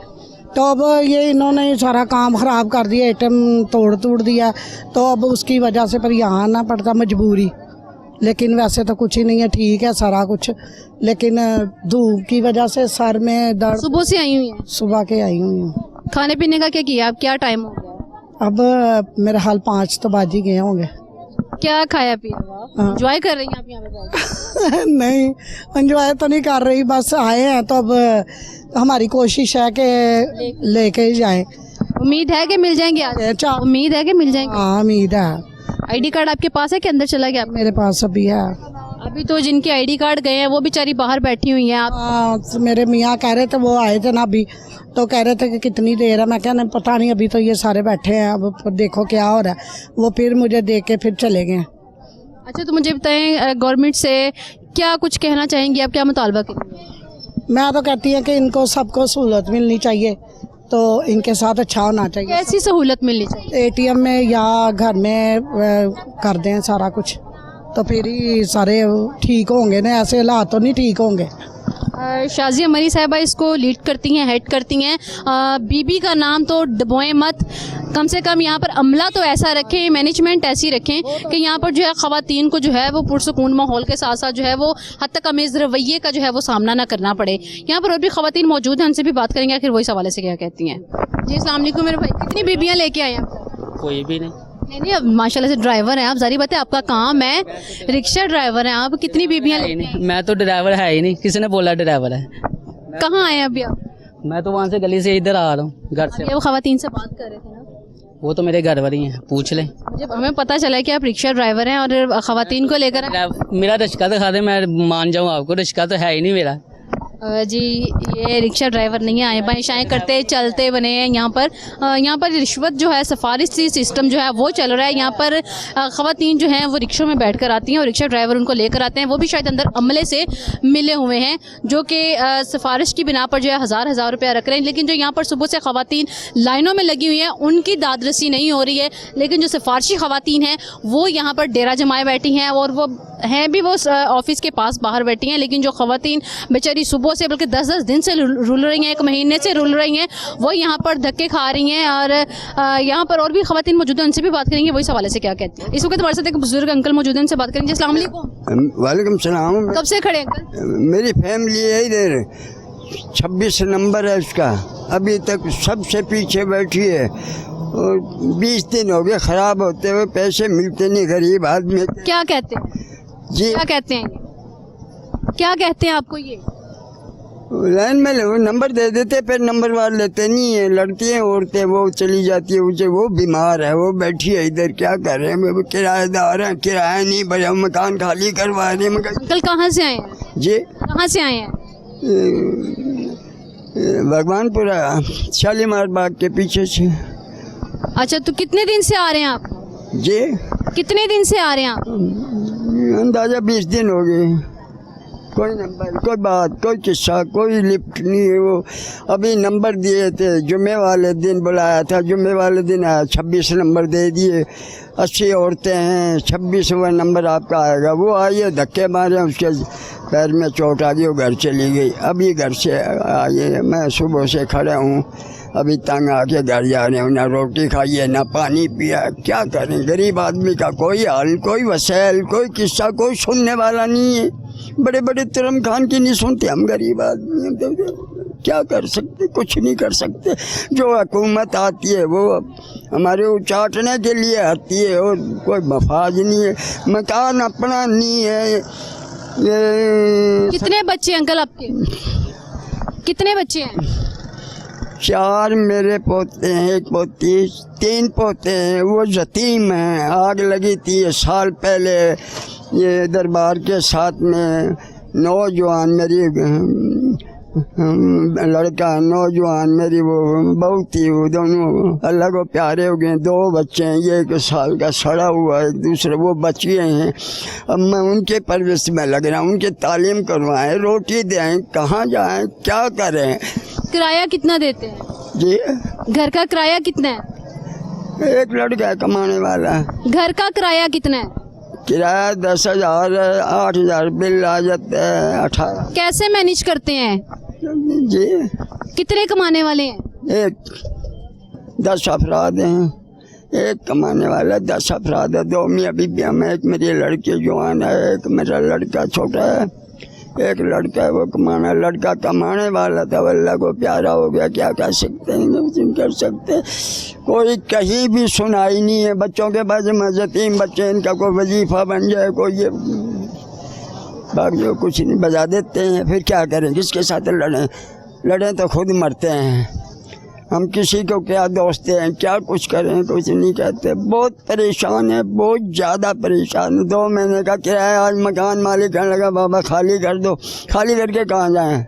Speaker 3: तो अब ये इन्होंने सारा काम ख़राब कर दिया, एटीएम तोड़ दिया, तो अब उसकी वजह से पर यहाँ आना पड़ता मजबूरी। लेकिन वैसे तो कुछ ही नहीं है, ठीक है सारा कुछ, लेकिन धूप की वजह से सर में दर्द।
Speaker 1: सुबह से आई हुई हैं?
Speaker 3: सुबह के आई हुई हूँ।
Speaker 1: खाने पीने का क्या किया? अब क्या टाइम हो गया?
Speaker 3: अब मेरे हाल 5 तो बाज ही गए होंगे।
Speaker 1: क्या खाया पिया? एंजॉय कर रही हैं आप यहाँ पे?
Speaker 3: नहीं एंजॉय तो नहीं कर रही, बस आए हैं तो अब हमारी कोशिश है कि लेके ही जाएं।
Speaker 1: उम्मीद है कि मिल जाएंगे आज? उम्मीद है कि मिल जाएंगे?
Speaker 3: हाँ उम्मीद है।
Speaker 1: आईडी कार्ड आपके पास है कि अंदर चला गया?
Speaker 3: मेरे पास अभी है।
Speaker 1: अभी तो जिनके आईडी कार्ड गए हैं वो बेचारी बाहर बैठी हुई हैं। आप
Speaker 3: मेरे मियाँ कह रहे थे, वो आए थे ना अभी, तो कह रहे थे कि कितनी देर है। मैं क्या नहीं, पता नहीं, अभी तो ये सारे बैठे हैं, अब देखो क्या हो रहा है। वो फिर मुझे देख के फिर चले गए।
Speaker 1: अच्छा, तो मुझे बताएं, गवर्नमेंट से क्या कुछ कहना चाहेंगी आप? क्या मुतालबा करेंगे?
Speaker 3: मैं तो कहती हूँ कि इनको सबको सहूलत मिलनी चाहिए, तो इनके साथ अच्छा होना चाहिए।
Speaker 1: कैसी सहूलत मिलनी चाहिए?
Speaker 3: एटीएम में या घर में कर दें सारा कुछ, तो फिर ही सारे ठीक होंगे ना, ऐसे हालात तो नहीं ठीक होंगे।
Speaker 1: शाजिया मरी साहिबा इसको लीड करती हैं, हेड करती हैं। बीबी का नाम तो डबोएं मत, कम से कम यहाँ पर अमला तो ऐसा रखें, मैनेजमेंट ऐसी रखें कि यहाँ पर जो है ख़वातीन को जो है वो पुरसुकून माहौल के साथ साथ जो है वो हद तक अमेज़ रवैये का जो है वो सामना ना करना पड़े। यहाँ पर और भी ख़वातीन मौजूद हैं, उनसे भी बात करेंगे आखिर वो इस हवाले से क्या कहती हैं। जी अस्सलाम वालेकुम मेरे भाई, कितनी बीबियाँ लेके आए हैं?
Speaker 10: कोई भी नहीं।
Speaker 1: नहीं, अब माशाल्लाह से ड्राइवर हैं आप, जारी बात है आपका काम है, रिक्शा ड्राइवर हैं आप, कितनी बीबियाँ लेके आए?
Speaker 10: मैं तो ड्राइवर है ही नहीं, किसी ने बोला ड्राइवर है।
Speaker 1: कहाँ आए हैं अभी आप?
Speaker 10: मैं तो वहाँ से गली से इधर आ रहा हूँ, घर से।
Speaker 1: ये वो ख़वातीन से बात कर रहे थे ना?
Speaker 10: वो तो मेरे घर वाली हैं, पूछ ले।
Speaker 1: जब हमें पता चला कि आप रिक्शा ड्राइवर हैं और ख़वातीन को लेकर
Speaker 10: मेरा रिक्शा दिखा दे, मैं मान जाऊँ आपको, रिक्शा तो है ही नहीं मेरा।
Speaker 1: जी ये रिक्शा ड्राइवर नहीं है, आए बाएँ करते चलते बने हैं यहाँ पर रिश्वत जो है, सिफारिशी सिस्टम जो है वो चल रहा है। यहाँ पर ख़वातीन जो हैं वो रिक्शों में बैठ कर आती हैं और रिक्शा ड्राइवर उनको लेकर आते हैं। वो भी शायद अंदर अमले से मिले हुए हैं जो कि सिफारिश की बिना पर जो है हज़ार रुपया रख रहे हैं। लेकिन जो यहाँ पर सुबह से ख़वातीन लाइनों में लगी हुई हैं उनकी दादरसी नहीं हो रही है, लेकिन जो सिफारशी ख़वातीन हैं वो यहाँ पर डेरा जमाए बैठी हैं और वो हैं भी वो ऑफिस के पास बाहर बैठी हैं। लेकिन जो ख़वातीन बेचारी सुबह से बल्कि 10 दिन से रुल रही हैं, 1 महीने से रुल रही हैं, वो यहाँ पर धक्के खा रही हैं। और यहाँ पर और भी ख़वातीन मौजूद हैं, उनसे भी बात करेंगे वो इस हवाले से क्या कहती हैं। इस वक्त हमारे साथ एक बुजुर्ग अंकल मौजूद हैं, उनसे बात करेंगे। अस्सलाम वालेकुम।
Speaker 13: वालेकुम सलाम।
Speaker 1: कब से खड़े अंकल?
Speaker 13: मेरी फैमिली है इधर, 26 नंबर है उसका, अभी तक सबसे पीछे बैठी है और 20 दिन हो गए ख़राब होते हुए, पैसे मिलते नहीं गरीब आदमी।
Speaker 1: क्या कहते हैं
Speaker 13: जी?
Speaker 1: क्या कहते हैं? क्या कहते हैं आपको? ये
Speaker 13: लाइन में नंबर दे देते, फिर नंबर वार लेते नहीं है, लड़ती हैं औरतें, वो चली जाती है उसे, वो बीमार है, वो बैठी है इधर, क्या कर रहे हैं, किराएदार हैं, किराया नहीं भरा, मकान खाली करवा रहे हैं।
Speaker 1: अंकल कहाँ से आए हैं?
Speaker 13: जी
Speaker 1: कहाँ से आए हैं?
Speaker 13: भगवानपुरा, शालीमार बाग के पीछे से।
Speaker 1: अच्छा, तो कितने दिन से आ रहे हैं आप?
Speaker 13: जी
Speaker 1: कितने दिन से आ रहे हैं आप?
Speaker 13: अंदाजा 20 दिन हो गए। कोई नंबर, कोई बात, कोई किस्सा, कोई लिफ्ट नहीं है। वो अभी नंबर दिए थे, जुम्मे वाले दिन बुलाया था, जुम्मे वाले दिन आया, 26 नंबर दे दिए। 80 औरतें हैं, 26वां नंबर आपका आएगा। वो आई है, धक्के मारे, उसके पैर में चोट आ गई, वो घर चली गई। अभी घर से आई है, मैं सुबह से खड़ा हूँ, अभी तंग आके घर जा रहे हैं, ना रोटी खाई है ना पानी पिया, क्या करें। गरीब आदमी का कोई हाल, कोई वसैल, कोई किस्सा, कोई सुनने वाला नहीं है। बड़े बड़े तुरम खान की नहीं सुनते, हम गरीब आदमी हैं, तो क्या कर सकते, कुछ नहीं कर सकते। जो हुकूमत आती है वो हमारे उचाटने के लिए आती है और कोई मफाज नहीं है, मकान अपना नहीं है।
Speaker 1: कितने बच्चे अंकल आपके? कितने बच्चे हैं?
Speaker 13: 4 मेरे पोते हैं, 1 पोती, 3 पोते हैं, वो यतीम हैं। आग लगी थी साल पहले ये दरबार के साथ में, नौजवान मेरी लड़का, नौजवान मेरी वो बहू थी, वो दोनों अल्लाह को प्यारे हो गए। 2 बच्चे हैं, 1 साल का सड़ा हुआ है, दूसरे वो बच गए हैं। अब मैं उनके परवरिश में लग रहा हूँ, उनकी तालीम करवाएं, रोटी दें, कहाँ जाएं, क्या करें।
Speaker 1: किराया कितना देते हैं?
Speaker 13: जी
Speaker 1: घर का किराया कितना है?
Speaker 13: 1 लड़का है कमाने वाला।
Speaker 1: घर का किराया कितना है?
Speaker 13: किराया 10,000 है, 8,000 बिल आ जाता है, 18।
Speaker 1: कैसे मैनेज करते हैं
Speaker 13: जी
Speaker 1: कितने कमाने वाले हैं?
Speaker 13: एक 10 अफराद हैं, एक कमाने वाला 10 अफराद है, 2 मियाँ बीबी में, एक मेरी लड़की जवान है, एक मेरा लड़का छोटा है, एक लड़का है वो कमाना, लड़का कमाने वाला था, अल्लाह को प्यारा हो गया, क्या कर सकते हैं, कुछ नहीं कर सकते। कोई कहीं भी सुनाई नहीं है, बच्चों के पास यतीम बच्चे, इनका कोई वजीफा बन जाए, कोई ये बाकी कुछ नहीं, बजा देते हैं। फिर क्या करें, किसके साथ लड़ें तो खुद मरते हैं। हम किसी को क्या दोस्त हैं, क्या कुछ करें, कुछ नहीं कहते। बहुत परेशान है, बहुत ज़्यादा परेशान। 2 महीने का किराया आज मकान मालिक कहने लगा बाबा खाली कर दो। खाली करके कहाँ जाएं?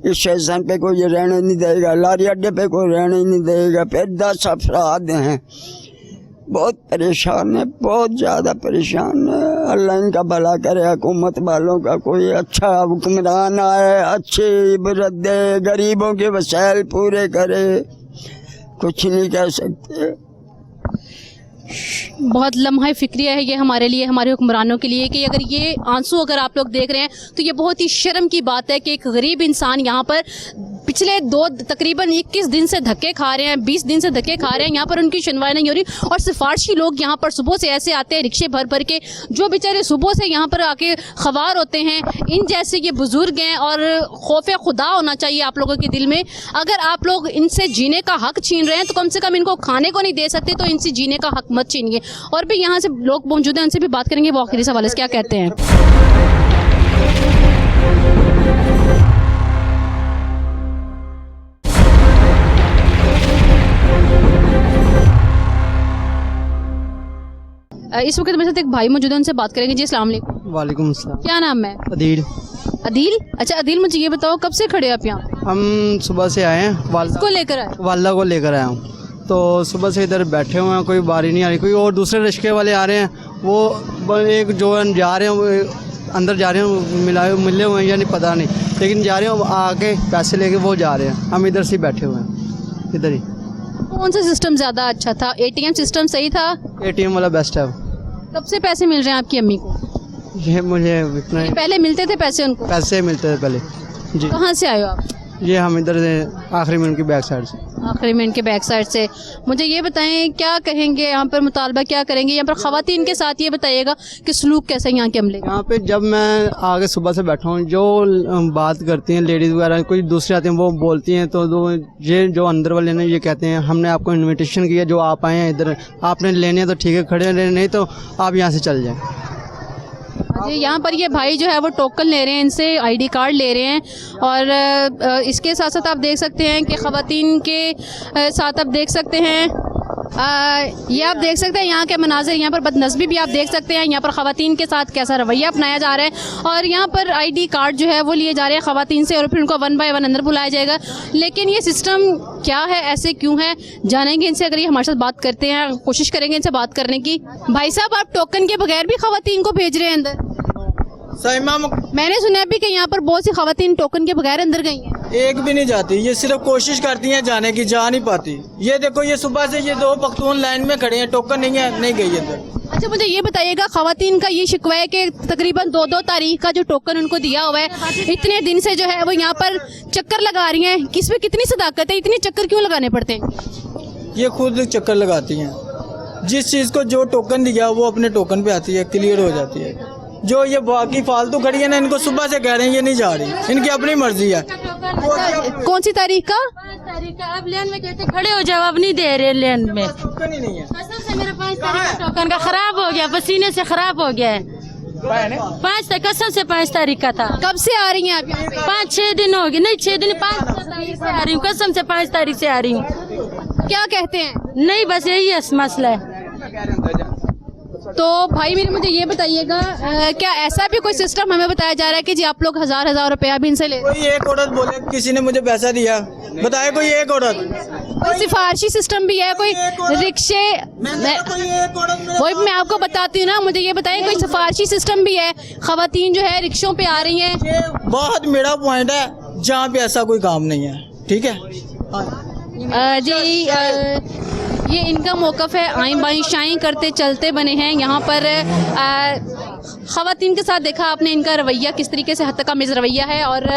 Speaker 13: इस स्टेशन पे कोई रहने नहीं देगा, लारी अड्डे पे कोई रहने नहीं देगा। फिर 10 अफराद हैं, बहुत परेशान है, बहुत ज़्यादा परेशान है। अल्लाह इनका भला करे, हुकूमत वालों का कोई अच्छा हुक्मरान आए, अच्छी इबरत दे, गरीबों के वसाइल पूरे करे, कुछ नहीं कह सकते।
Speaker 1: बहुत लम्हा फिक्रिया है ये हमारे लिए, हमारे हुक्मरानों के लिए, कि अगर ये आंसू अगर आप लोग देख रहे हैं तो ये बहुत ही शर्म की बात है कि एक गरीब इंसान यहाँ पर पिछले तकरीबन 21 दिन से धक्के खा रहे हैं, 20 दिन से धक्के खा रहे हैं, यहाँ पर उनकी सुनवाई नहीं हो रही। और सिफारशी लोग यहाँ पर सुबह से ऐसे आते हैं रिक्शे भर भर के, जो बेचारे सुबह से यहाँ पर आके खवार होते हैं। इन जैसे ये बुजुर्ग हैं और खौफ खुदा होना चाहिए आप लोगों के दिल में। अगर आप लोग इनसे जीने का हक छीन रहे हैं तो कम से कम इनको खाने को नहीं दे सकते, तो इनसे जीने का हक मत छीनिए। और भी यहाँ से लोग मौजूद हैं, उनसे भी बात करेंगे, वो आखिरी सवाल क्या कहते हैं। इस वक्त मेरे साथ एक भाई मौजूद है, उनसे बात करेंगे। जी अस्सलाम वालेकुम।
Speaker 10: वालेकुम अस्सलाम।
Speaker 1: क्या नाम है?
Speaker 10: अदील।
Speaker 1: अदील, अच्छा अदील, मुझे ये बताओ कब से खड़े हो आप यहाँ?
Speaker 10: हम सुबह से आए हैं, वालदा
Speaker 1: को लेकर आए?
Speaker 10: वालदा को लेकर आया हूँ, तो सुबह से इधर बैठे हुए हैं, कोई बारी नहीं आ रही। कोई और दूसरे रिश्के वाले आ रहे हैं, वो एक जो जा रहे हैं वो अंदर जा रहे हैं, मिले हुए हैं या नहीं पता नहीं, लेकिन जा रहे हैं आके पैसे लेके वो जा रहे हैं। हम इधर से बैठे हुए हैं, इधर ही।
Speaker 1: कौन सा सिस्टम ज़्यादा अच्छा था? ATM सिस्टम सही था?
Speaker 10: ATM वाला बेस्ट है।
Speaker 1: कब से पैसे मिल रहे हैं आपकी अम्मी को?
Speaker 10: ये मुझे इतना
Speaker 1: ये पहले मिलते थे पैसे उनको?
Speaker 10: पैसे मिलते थे पहले जी।
Speaker 1: कहाँ से आए हो आप?
Speaker 10: ये हम इधर से आखिरी मिनट की बैक साइड से।
Speaker 1: आखिरी मिनट के बैक साइड से। मुझे ये बताएं क्या कहेंगे यहाँ पर, मुतालबा क्या करेंगे यहाँ पर ख़वातीन के साथ? ये बताइएगा कि सलूक कैसा है यहाँ के अमले?
Speaker 10: यहाँ पे जब मैं आगे सुबह से बैठा हूँ, जो बात करती हैं लेडीज़ वगैरह, कोई दूसरे आते हैं वो बोलती हैं, तो ये जो अंदर वाले ने ये कहते हैं हमने आपको इन्विटेशन किया, जो आप आए हैं इधर, आपने लेने तो ठीक है खड़े रहने, नहीं तो आप यहाँ से चल जाएँ।
Speaker 1: जी यहाँ पर ये भाई जो है वो टोकन ले रहे हैं, इनसे ID कार्ड ले रहे हैं। और इसके साथ साथ आप देख सकते हैं कि ख़वातीन के साथ आप देख सकते हैं, ये आप देख सकते हैं यहाँ के मनाजिर, यहाँ पर बदनज़मी भी आप देख सकते हैं। यहाँ पर ख़वातीन के साथ कैसा रवैया अपनाया जा रहा है, और यहाँ पर ID कार्ड जो है वो लिए जा रहे हैं ख़वातीन से, और फिर उनको 1 बाय 1 अंदर बुलाया जाएगा। लेकिन ये सिस्टम क्या है, ऐसे क्यों है, जानेंगे इनसे। अगर ये हमारे साथ बात करते हैं, कोशिश करेंगे इनसे बात करने की। भाई साहब, आप टोकन के बगैर भी ख़वातीन को भेज रहे हैं अंदर? मैंने सुना है भी कि यहाँ पर बहुत सी ख़वातीन टोकन के बगैर अंदर गई हैं।
Speaker 14: एक भी नहीं जाती, ये सिर्फ कोशिश करती हैं जाने की, जा नहीं पाती। ये देखो, ये सुबह से ये 2 पख्तून लाइन में खड़े हैं, टोकन नहीं है, नहीं गई अंदर।
Speaker 1: अच्छा, मुझे ये बताइएगा, ख़वातीन का ये शिकवा है कि तकरीबन 2-2 तारीख का जो टोकन उनको दिया हुआ है, इतने दिन से जो है वो यहाँ पर चक्कर लगा रही हैं। इसमें कितनी सदाकत है, इतने चक्कर क्यों लगाने पड़ते हैं?
Speaker 14: ये खुद चक्कर लगाती हैं, जिस चीज़ को जो टोकन दिया वो अपने टोकन पे आती है, क्लियर हो जाती है। जो ये बाकी फालतू खड़ी है ना, इनको सुबह से कह रहे हैं ये नहीं जा रही, इनकी अपनी मर्जी है।
Speaker 1: कौन सी तारीख का?
Speaker 2: 5 तारीख का। अब लेन में कहते खड़े हो जाओ, अब नहीं दे रहे लेन में।
Speaker 14: टोकन ही नहीं है।
Speaker 2: कसम से मेरा 5 तारीख का टोकन का खराब हो गया, पसीने से खराब हो गया है। 5 तारीख का था।
Speaker 1: कब से आ रही हैं आप यहाँ पे?
Speaker 2: 5-6 दिन हो गए, नहीं 6 दिन, 5 तारीख से आ रही हूँ, कसम से 5 तारीख से आ रही हूँ।
Speaker 1: क्या कहते हैं?
Speaker 2: नहीं, बस यही है मसला है।
Speaker 1: तो भाई मेरे मुझे ये बताइएगा, क्या ऐसा भी कोई सिस्टम हमें बताया जा रहा है कि जी आप लोग 1000 रुपया भी इनसे ले?
Speaker 14: कोई एक औरत बोले किसी ने मुझे पैसा दिया, बताए कोई एक औरत?
Speaker 1: कोई सिफारशी सिस्टम भी है, कोई रिक्शे? वही मैं आपको बताती हूँ ना, मुझे ये बताइए कोई सिफारशी सिस्टम भी है? ख़वातीन जो है रिक्शों पे आ रही हैं।
Speaker 14: बहुत मेरा पॉइंट है जहाँ पे ऐसा कोई काम नहीं है, ठीक है
Speaker 1: जी। ये इनका मौक़िफ़ है, आईं बाईं शाईं करते चलते बने हैं। यहाँ पर खवातीन के साथ देखा आपने इनका रवैया किस तरीके से हद तक अमेज़ रवैया है और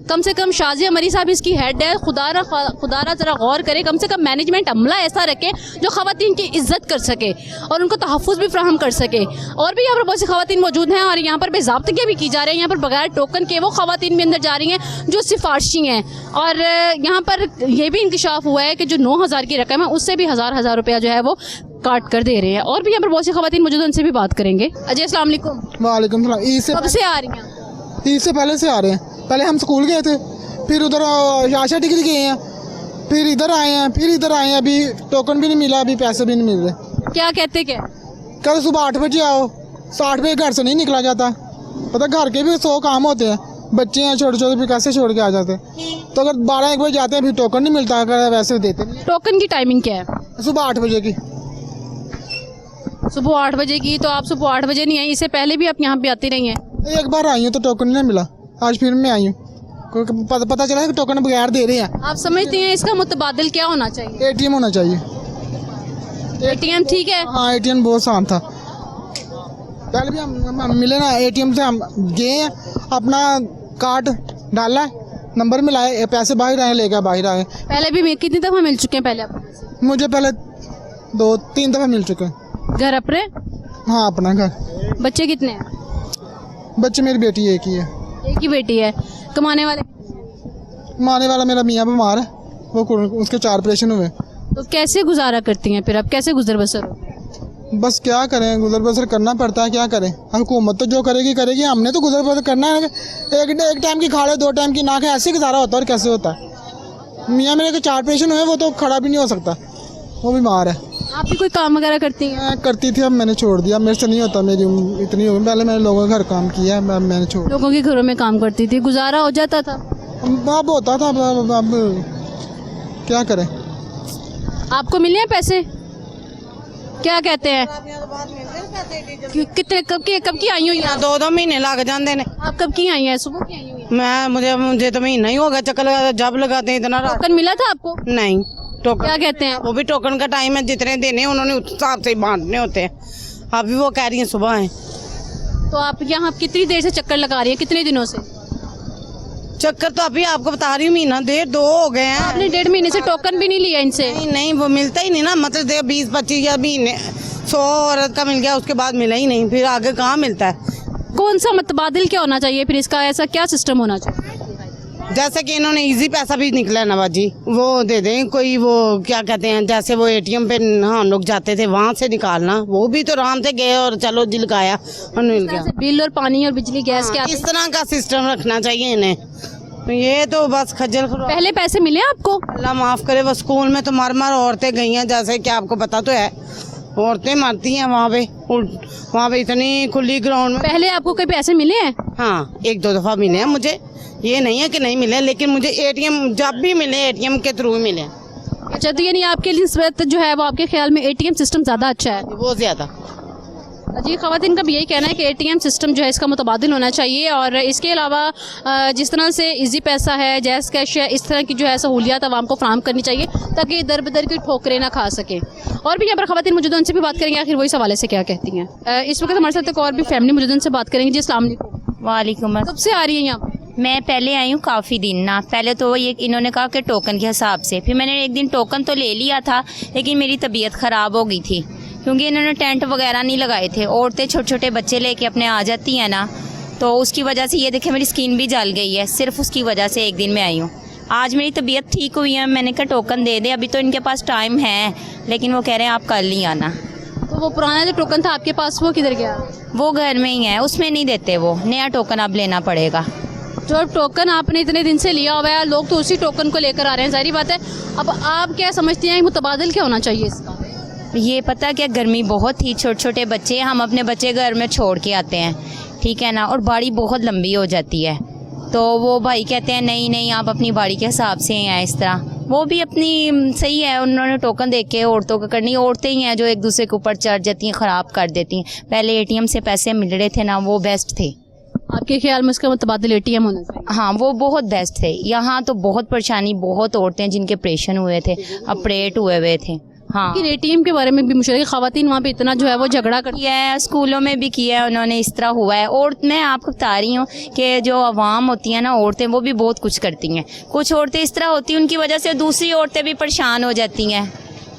Speaker 1: कम से कम शाजिया मरी साहब इसकी हेड है। खुदारा ज़रा गौर करे, कम से कम मैनेजमेंट अमला ऐसा रखे जो खवातीन की इज्जत कर सके और उनको तहफ़्फ़ुज़ भी फ्राहम कर सके। और भी यहाँ पर बहुत सी खवातीन मौजूद हैं और यहाँ पर बेज़ाब्तगियाँ भी की जा रही हैं। यहाँ पर बगैर टोकन के वो खवातीन भी अंदर जा रही हैं जो सिफारशी हैं। और यहाँ पर यह भी इंकशाफ हुआ है कि जो 9,000 की रकम है उससे भी हज़ार रुपया जो है वो काट कर दे रहे हैं। और भी यहाँ पर बहुत सी खवातीन मौजूद हैं, उनसे भी बात करेंगे। अजय अस्सलाम वालेकुम।
Speaker 15: वालेकुम सलाम। ईद से
Speaker 1: कब से आ रही हैं?
Speaker 15: ईद से पहले से आ रहे हैं। पहले हम स्कूल गए थे, फिर उधर आशा डिग्री गए हैं, फिर इधर आए हैं, फिर इधर आए हैं। अभी टोकन भी नहीं मिला, अभी पैसे भी नहीं मिल रहे।
Speaker 1: क्या कहते क्या?
Speaker 15: कल सुबह 8 बजे आओ, 60 बजे घर से नहीं निकला जाता। पता घर के भी 100 काम होते हैं, बच्चे हैं छोटे छोटे, भी कैसे छोड़ के आ जाते। तो अगर 12-1 बजे जाते हैं फिर टोकन नहीं मिलता, अगर वैसे देते नहीं।
Speaker 1: टोकन की टाइमिंग क्या है?
Speaker 15: सुबह 8 बजे की।
Speaker 1: सुबह 8 बजे की, तो आप सुबह 8 बजे नहीं आई, इससे पहले भी आप यहाँ पे आती रही हैं?
Speaker 15: एक बार आई हूँ तो टोकन नहीं मिला, आज फिर मैं आई हूँ। पता चला कि टोकन बगैर दे रहे हैं।
Speaker 1: आप समझते हैं इसका मुतबादिल क्या होना चाहिए?
Speaker 15: ATM होना चाहिए।
Speaker 1: ATM ठीक है।
Speaker 15: हाँ, ATM बहुत आसान था। पहले भी हम मिले ना, ATM से हम गए हैं, अपना कार्ड डाला, नंबर मिलाए, पैसे बाहर आए, लेकर बाहर आए।
Speaker 1: पहले भी कितनी दफ़ा मिल चुके हैं? पहले आपको?
Speaker 15: मुझे पहले 2-3 दफ़ा मिल चुके हैं।
Speaker 1: घर अपने?
Speaker 15: हाँ, अपना घर।
Speaker 1: बच्चे कितने हैं?
Speaker 15: बच्चे मेरी बेटी एक ही है।
Speaker 1: एक ही बेटी है। कमाने वाले?
Speaker 15: कमाने वाला मेरा मियाँ बीमार है, वो उसके 4 ऑपरेशन हुए।
Speaker 1: तो कैसे गुजारा करती हैं फिर आप? कैसे गुजर बसर हो?
Speaker 15: बस क्या करें, गुजर बसर करना पड़ता है। क्या करें, हुकूमत तो जो करेगी करेगी, हमने तो गुजर बसर करना है। एक टाइम की खा ले, 2 टाइम की ना खाए, ऐसे गुजारा होता है। और कैसे होता है? मियाँ मेरे के 4 ऑपरेशन हुए, वो तो खड़ा भी नहीं हो सकता, वो बीमार है।
Speaker 1: आप भी कोई काम वगैरह करती हैं?
Speaker 15: मैं करती थी, अब मैंने छोड़ दिया, मेरे से नहीं होता, मेरी उम्र इतनी हो गई। पहले मैंने लोगों के घर काम किया, मैंने छोड़।
Speaker 1: लोगों के घरों में काम करती थी, गुजारा हो जाता था?
Speaker 15: अब होता था, अब क्या करें।
Speaker 1: आपको मिले हैं पैसे? क्या कहते हैं? कितने कब की आई हुई हैं?
Speaker 7: 2 महीने लग जाते हैं।
Speaker 1: आप कब की आई हैं? सुबह की आई हुई हैं?
Speaker 7: मुझे तो महीना ही हो गया, चक्कर लगा, जब लगाते हैं इतना।
Speaker 1: टोकन मिला था आपको?
Speaker 7: नहीं। टोकन
Speaker 1: क्या कहते हैं?
Speaker 7: वो भी टोकन का टाइम है, जितने देने उन्होंने उस हिसाब से बांटने होते हैं। अभी वो कह रही हैं सुबह है।
Speaker 1: तो आप यहाँ कितनी देर से चक्कर लगा रही हैं? कितने दिनों से
Speaker 7: चक्कर? तो अभी आपको बता रही हूँ, महीना 1.5-2 हो गए हैं।
Speaker 1: आपने 1.5 महीने से टोकन भी नहीं लिया इनसे?
Speaker 7: नहीं, वो मिलता ही नहीं ना, मतलब 20-25 या महीने 100 औरत का मिल गया, उसके बाद मिला ही नहीं, फिर आगे कहाँ मिलता है।
Speaker 1: कौन सा मुतबादिल क्या होना चाहिए फिर इसका? ऐसा क्या सिस्टम होना चाहिए?
Speaker 7: जैसे कि इन्होंने इजी पैसा भी निकला है नवाज जी, वो दे दें कोई, वो क्या कहते हैं, जैसे वो ATM पे हम लोग जाते थे वहाँ से निकालना, वो भी तो आराम से गए और चलो जी लगाया और मिल गया।
Speaker 1: बिल और पानी और बिजली गैस के
Speaker 7: इस तरह का सिस्टम रखना चाहिए इन्हें। ये तो बस खज्जल।
Speaker 1: पहले पैसे मिले आपको?
Speaker 7: अल्लाह माफ़ करे, वो स्कूल में तो मर औरतें गई हैं, जैसे कि आपको पता तो है, औरतें मरती हैं वहाँ पे इतनी खुली ग्राउंड में।
Speaker 1: पहले आपको कोई पैसे मिले हैं?
Speaker 7: हाँ, 1-2 दफ़ा मिले हैं मुझे, ये नहीं है कि नहीं मिले, लेकिन मुझे ATM जब भी मिले ATM के थ्रू मिले।
Speaker 1: अच्छा, तो यानी आपके लिए जो है वो आपके ख्याल में ATM सिस्टम ज़्यादा अच्छा है?
Speaker 7: बहुत ज़्यादा।
Speaker 1: जी, ख़वातीन का भी यही कहना है कि ATM सिस्टम जो है इसका मुतबादिल होना चाहिए और इसके अलावा जिस तरह से इजी पैसा है, जैज़ कैश है, इस तरह की जो है सहूलियात आवाम को फराहम करनी चाहिए ताकि दर बदर की ठोकरें ना खा सकें। और भी यहाँ पर ख़वातीन मौजूद हैं, उनसे भी बात करेंगे आखिर वही हवाले से क्या कहती हैं। इस वक्त हमारे साथ एक और भी फैमिली मौजूद है, उनसे बात करेंगे। जी अस्सलाम वालेकुम।
Speaker 16: वालेकुम।
Speaker 1: कब से आ रही है यहाँ?
Speaker 16: मैं पहले आई हूँ काफ़ी दिन ना। पहले तो ये इन्होंने कहा कि टोकन के हिसाब से, फिर मैंने एक दिन टोकन तो ले लिया था, लेकिन मेरी तबीयत ख़राब हो गई थी क्योंकि इन्होंने टेंट वगैरह नहीं लगाए थे। औरतें छोटे छोटे बच्चे लेके अपने आ जाती हैं ना, तो उसकी वजह से ये देखे मेरी स्किन भी जल गई है, सिर्फ उसकी वजह से एक दिन में आई हूँ। आज मेरी तबीयत ठीक हुई है, मैंने कहा टोकन दे दे, अभी तो इनके पास टाइम है, लेकिन वो कह रहे हैं आप कल ही आना।
Speaker 1: तो वो पुराना जो टोकन था आपके पास, वो किधर गया?
Speaker 16: वो घर में ही है, उसमें नहीं देते, वो नया टोकन अब लेना पड़ेगा।
Speaker 1: जो टोकन आपने इतने दिन से लिया हुआ है, लोग तो उसी टोकन को लेकर आ रहे हैं, जाहिर बात है। अब आप क्या समझती हैं मुतबादिल क्या होना चाहिए इसका?
Speaker 16: ये पता क्या, गर्मी बहुत थी, छोटे छोटे बच्चे, हम अपने बच्चे घर में छोड़ के आते हैं, ठीक है ना, और बाड़ी बहुत लंबी हो जाती है, तो वो भाई कहते हैं नहीं नहीं आप अपनी बाड़ी के हिसाब से ही हैं। इस तरह वो भी अपनी सही है, उन्होंने टोकन देख के औरतों को करनी, औरतें ही हैं जो एक दूसरे के ऊपर चढ़ जाती हैं, ख़राब कर देती हैं। पहले ATM से पैसे मिल रहे थे ना, वो बेस्ट थे।
Speaker 1: आपके ख्याल में उसका मुतबादिल ATM होना चाहिए?
Speaker 16: हाँ, वो बहुत बेस्ट थे। यहाँ तो बहुत परेशानी, बहुत औरतें जिनके ऑपरेशन हुए थे, ऑपरेट हुए थे, हाँ।
Speaker 1: लेकिन एटीएम के बारे में भी मुश्किल है कि खवातीन वहाँ पे इतना जो है वो झगड़ा करती
Speaker 16: किया है, स्कूलों में भी किया है उन्होंने, इस तरह हुआ है। और मैं आपको बता रही हूँ कि जो अवाम होती हैं ना, औरतें, वो भी बहुत कुछ करती हैं। कुछ औरतें इस तरह होती हैं, उनकी वजह से दूसरी औरतें भी परेशान हो जाती हैं,